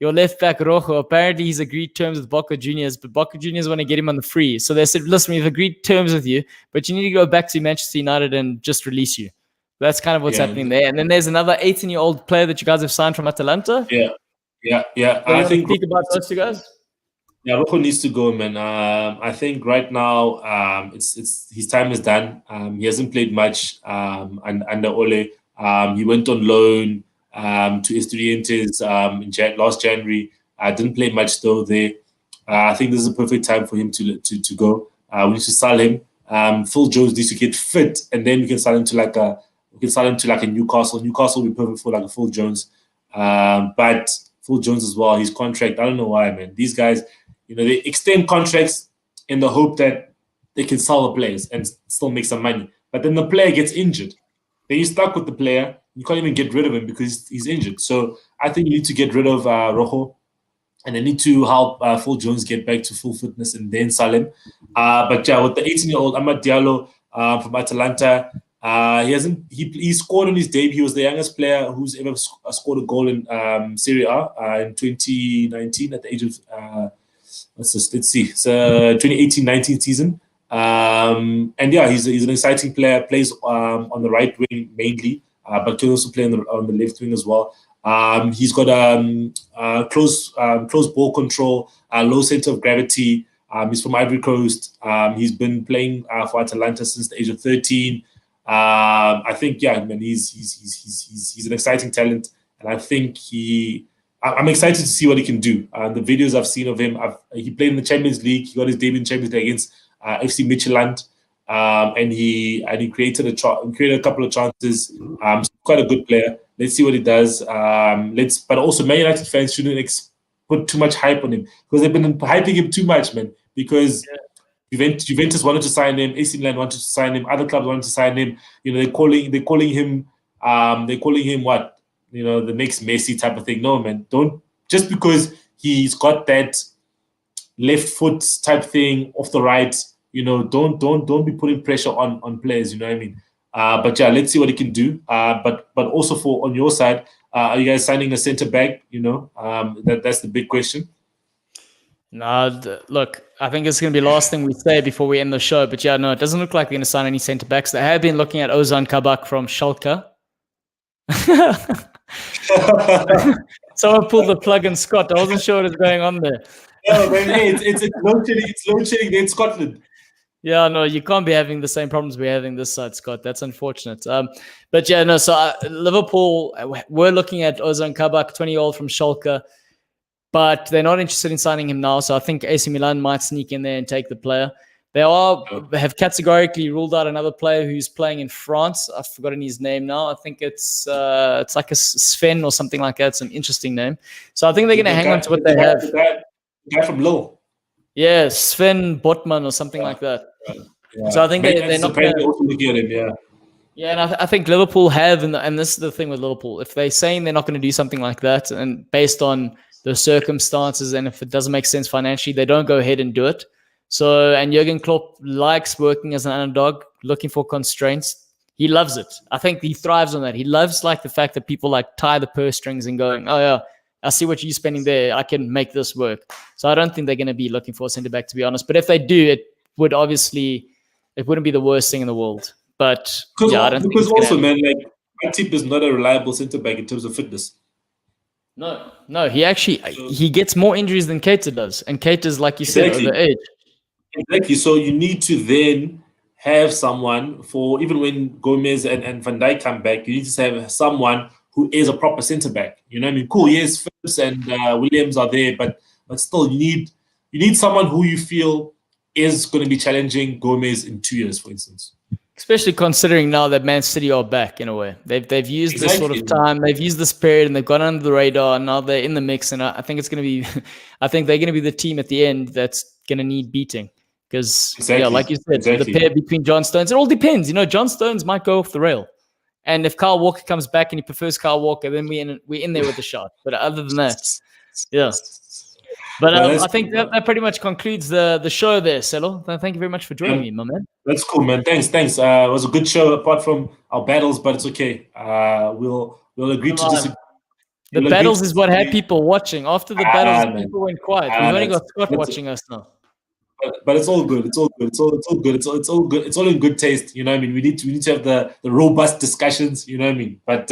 Your left back, Rojo, apparently he's agreed terms with Boca Juniors, but Boca Juniors want to get him on the free. So they said, listen, we've agreed terms with you, but you need to go back to Manchester United and just release you. That's kind of what's happening there. And then there's another 18-year-old player that you guys have signed from Atalanta. Yeah. I think speak about those 2 guys. Yeah, Rojo needs to go, man. I think right now it's his time is done. He hasn't played much under Ole. He went on loan to Estudiantes last January. Didn't play much though there. I think this is a perfect time for him to go. We need to sell him. Phil Jones needs to get fit, and then we can sell him to like a Newcastle. Newcastle will be perfect for like a Phil Jones. But Phil Jones as well, his contract, I don't know why, man. These guys, they extend contracts in the hope that they can sell the players and still make some money. But then the player gets injured. Then you're stuck with the player. you can't even get rid of him because he's injured. So I think you need to get rid of Rojo, and they need to help Phil Jones get back to full fitness, and then Salem. But yeah, with the 18-year-old Amad Diallo from Atalanta, he scored on his debut. He was the youngest player who's ever scored a goal in Serie A in 2019 at the age of let's see, it's 2018-19 season. And yeah, he's an exciting player. Plays on the right wing mainly, but can also play on the left wing as well. He's got close ball control, low center of gravity. He's from Ivory Coast. He's been playing for Atalanta since the age of 13. I think, yeah, man, he's an exciting talent, and I think I'm excited to see what he can do. The videos I've seen of him, he played in the Champions League. He got his debut in Champions League against FC Midtjylland, and he created a couple of chances. Quite a good player. Let's see what he does. But also, Man United fans shouldn't put too much hype on him, because they've been hyping him too much, man. Because Juventus wanted to sign him, AC Milan wanted to sign him, other clubs wanted to sign him. You know, they're calling him what? You know, the next Messi type of thing. No, man, don't, just because he's got that left foot type thing off the right, you know, don't be putting pressure on players, you know what I mean? But yeah, let's see what he can do. But also on your side, are you guys signing a centre back? You know, that's the big question. No, look, I think it's going to be the last thing we say before we end the show. But yeah, no, it doesn't look like they're going to sign any centre backs. They have been looking at Ozan Kabak from Schalke. Someone pulled the plug in Scott. I wasn't sure what was going on there. No, man, hey, it's load shedding in Scotland. Yeah, no, you can't be having the same problems we're having this side, Scott. That's unfortunate. But yeah, no, so Liverpool, we're looking at Ozan Kabak, 20-year-old from Schalke, but they're not interested in signing him now. So I think AC Milan might sneak in there and take the player. They have categorically ruled out another player who's playing in France. I've forgotten his name now. I think it's like a Sven or something like that. It's an interesting name. So I think they're going to hang on to what they have. The guy from Lille. Yeah, Sven Botman or something like that. Yeah. So I think they're not going to look at him, yeah. Yeah, and I think Liverpool have, and this is the thing with Liverpool, if they're saying they're not going to do something like that, and based on the circumstances, and if it doesn't make sense financially, they don't go ahead and do it. So, and Jurgen Klopp likes working as an underdog, looking for constraints. He loves it. I think he thrives on that. He loves like the fact that people like tie the purse strings and going, oh yeah, I see what you're spending there. I can make this work. So I don't think they're going to be looking for a centre back, to be honest. But if they do, it wouldn't be the worst thing in the world. But yeah, I don't think because also, man, like Matip is not a reliable centre back in terms of fitness. No, he gets more injuries than Keita does, and Keita's, like you said, over age. Exactly. So you need to then have someone for, even when Gomez and Van Dijk come back, you need to have someone who is a proper centre back. You know what I mean? Cool. Yes, Phillips and Williams are there, but still, you need someone who you feel is going to be challenging Gomez in 2 years, for instance. Especially considering now that Man City are back in a way. They've used this sort of time, they've used this period, and they've gone under the radar, and now they're in the mix. And I think it's going to be, I think they're going to be the team at the end that's going to need beating. Because, yeah, like you said, the pair between John Stones, it all depends. You know, John Stones might go off the rail. And if Kyle Walker comes back and he prefers Kyle Walker, then we're in there with a shot. But other than that, yeah. But I think that pretty much concludes the show there, Sello. Thank you very much for joining me, my man. That's cool, man. Thanks. It was a good show apart from our battles, but it's okay. We'll agree to disagree. The battles is what had people watching. After the battles, people went quiet. We've only got Scott watching us now. But it's all good. It's all good. It's all good. It's all good. It's all in good taste. You know what I mean? We need to have the robust discussions. You know what I mean? But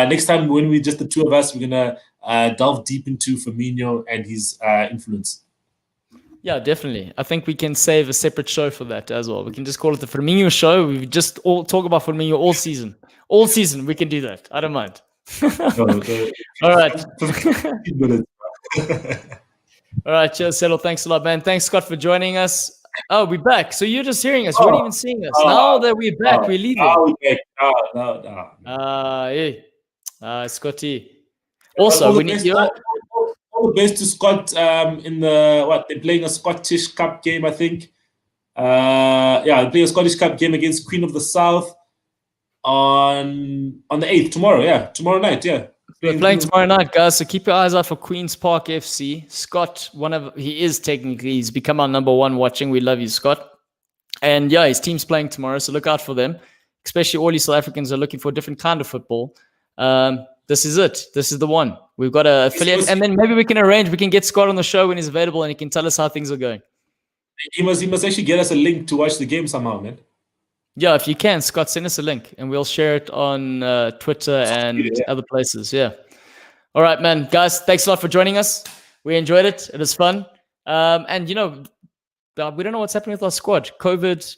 next time when we just the two of us, we're gonna delve deep into Firmino and his influence. Yeah, definitely. I think we can save a separate show for that as well. We can just call it the Firmino show. We just all talk about Firmino all season. All season, we can do that. I don't mind. All right. 15 minutes. All right, cheers, Sello. Thanks a lot, man. Thanks, Scott, for joining us. Oh, we're back. So you're just hearing us. You weren't even seeing us. Now that we're back, we're leaving. No. Scotty. Also, we need you. All the best to Scott in the they're playing a Scottish Cup game, I think. They're playing a Scottish Cup game against Queen of the South on the 8th, tomorrow. Yeah, tomorrow night. Yeah. We're playing tomorrow night, guys. So keep your eyes out for Queen's Park FC. Scott, he's become our number one watching. We love you, Scott. And yeah, his team's playing tomorrow, so look out for them. Especially all you South Africans are looking for a different kind of football. This is it. This is the one. We've got an affiliate, and then maybe we can get Scott on the show when he's available, and he can tell us how things are going. He must actually get us a link to watch the game somehow, man. Yeah, if you can, Scott, send us a link, and we'll share it on Twitter and other places. Yeah. All right, man. Guys, thanks a lot for joining us. We enjoyed it. It was fun. And, we don't know what's happening with our squad. COVID.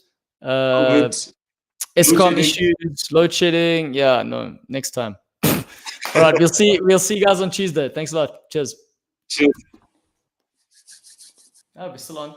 ESCOM issues, load shedding. Yeah, no, next time. All right, we'll see you guys on Tuesday. Thanks a lot. Cheers. Cheers. Oh, we're still on.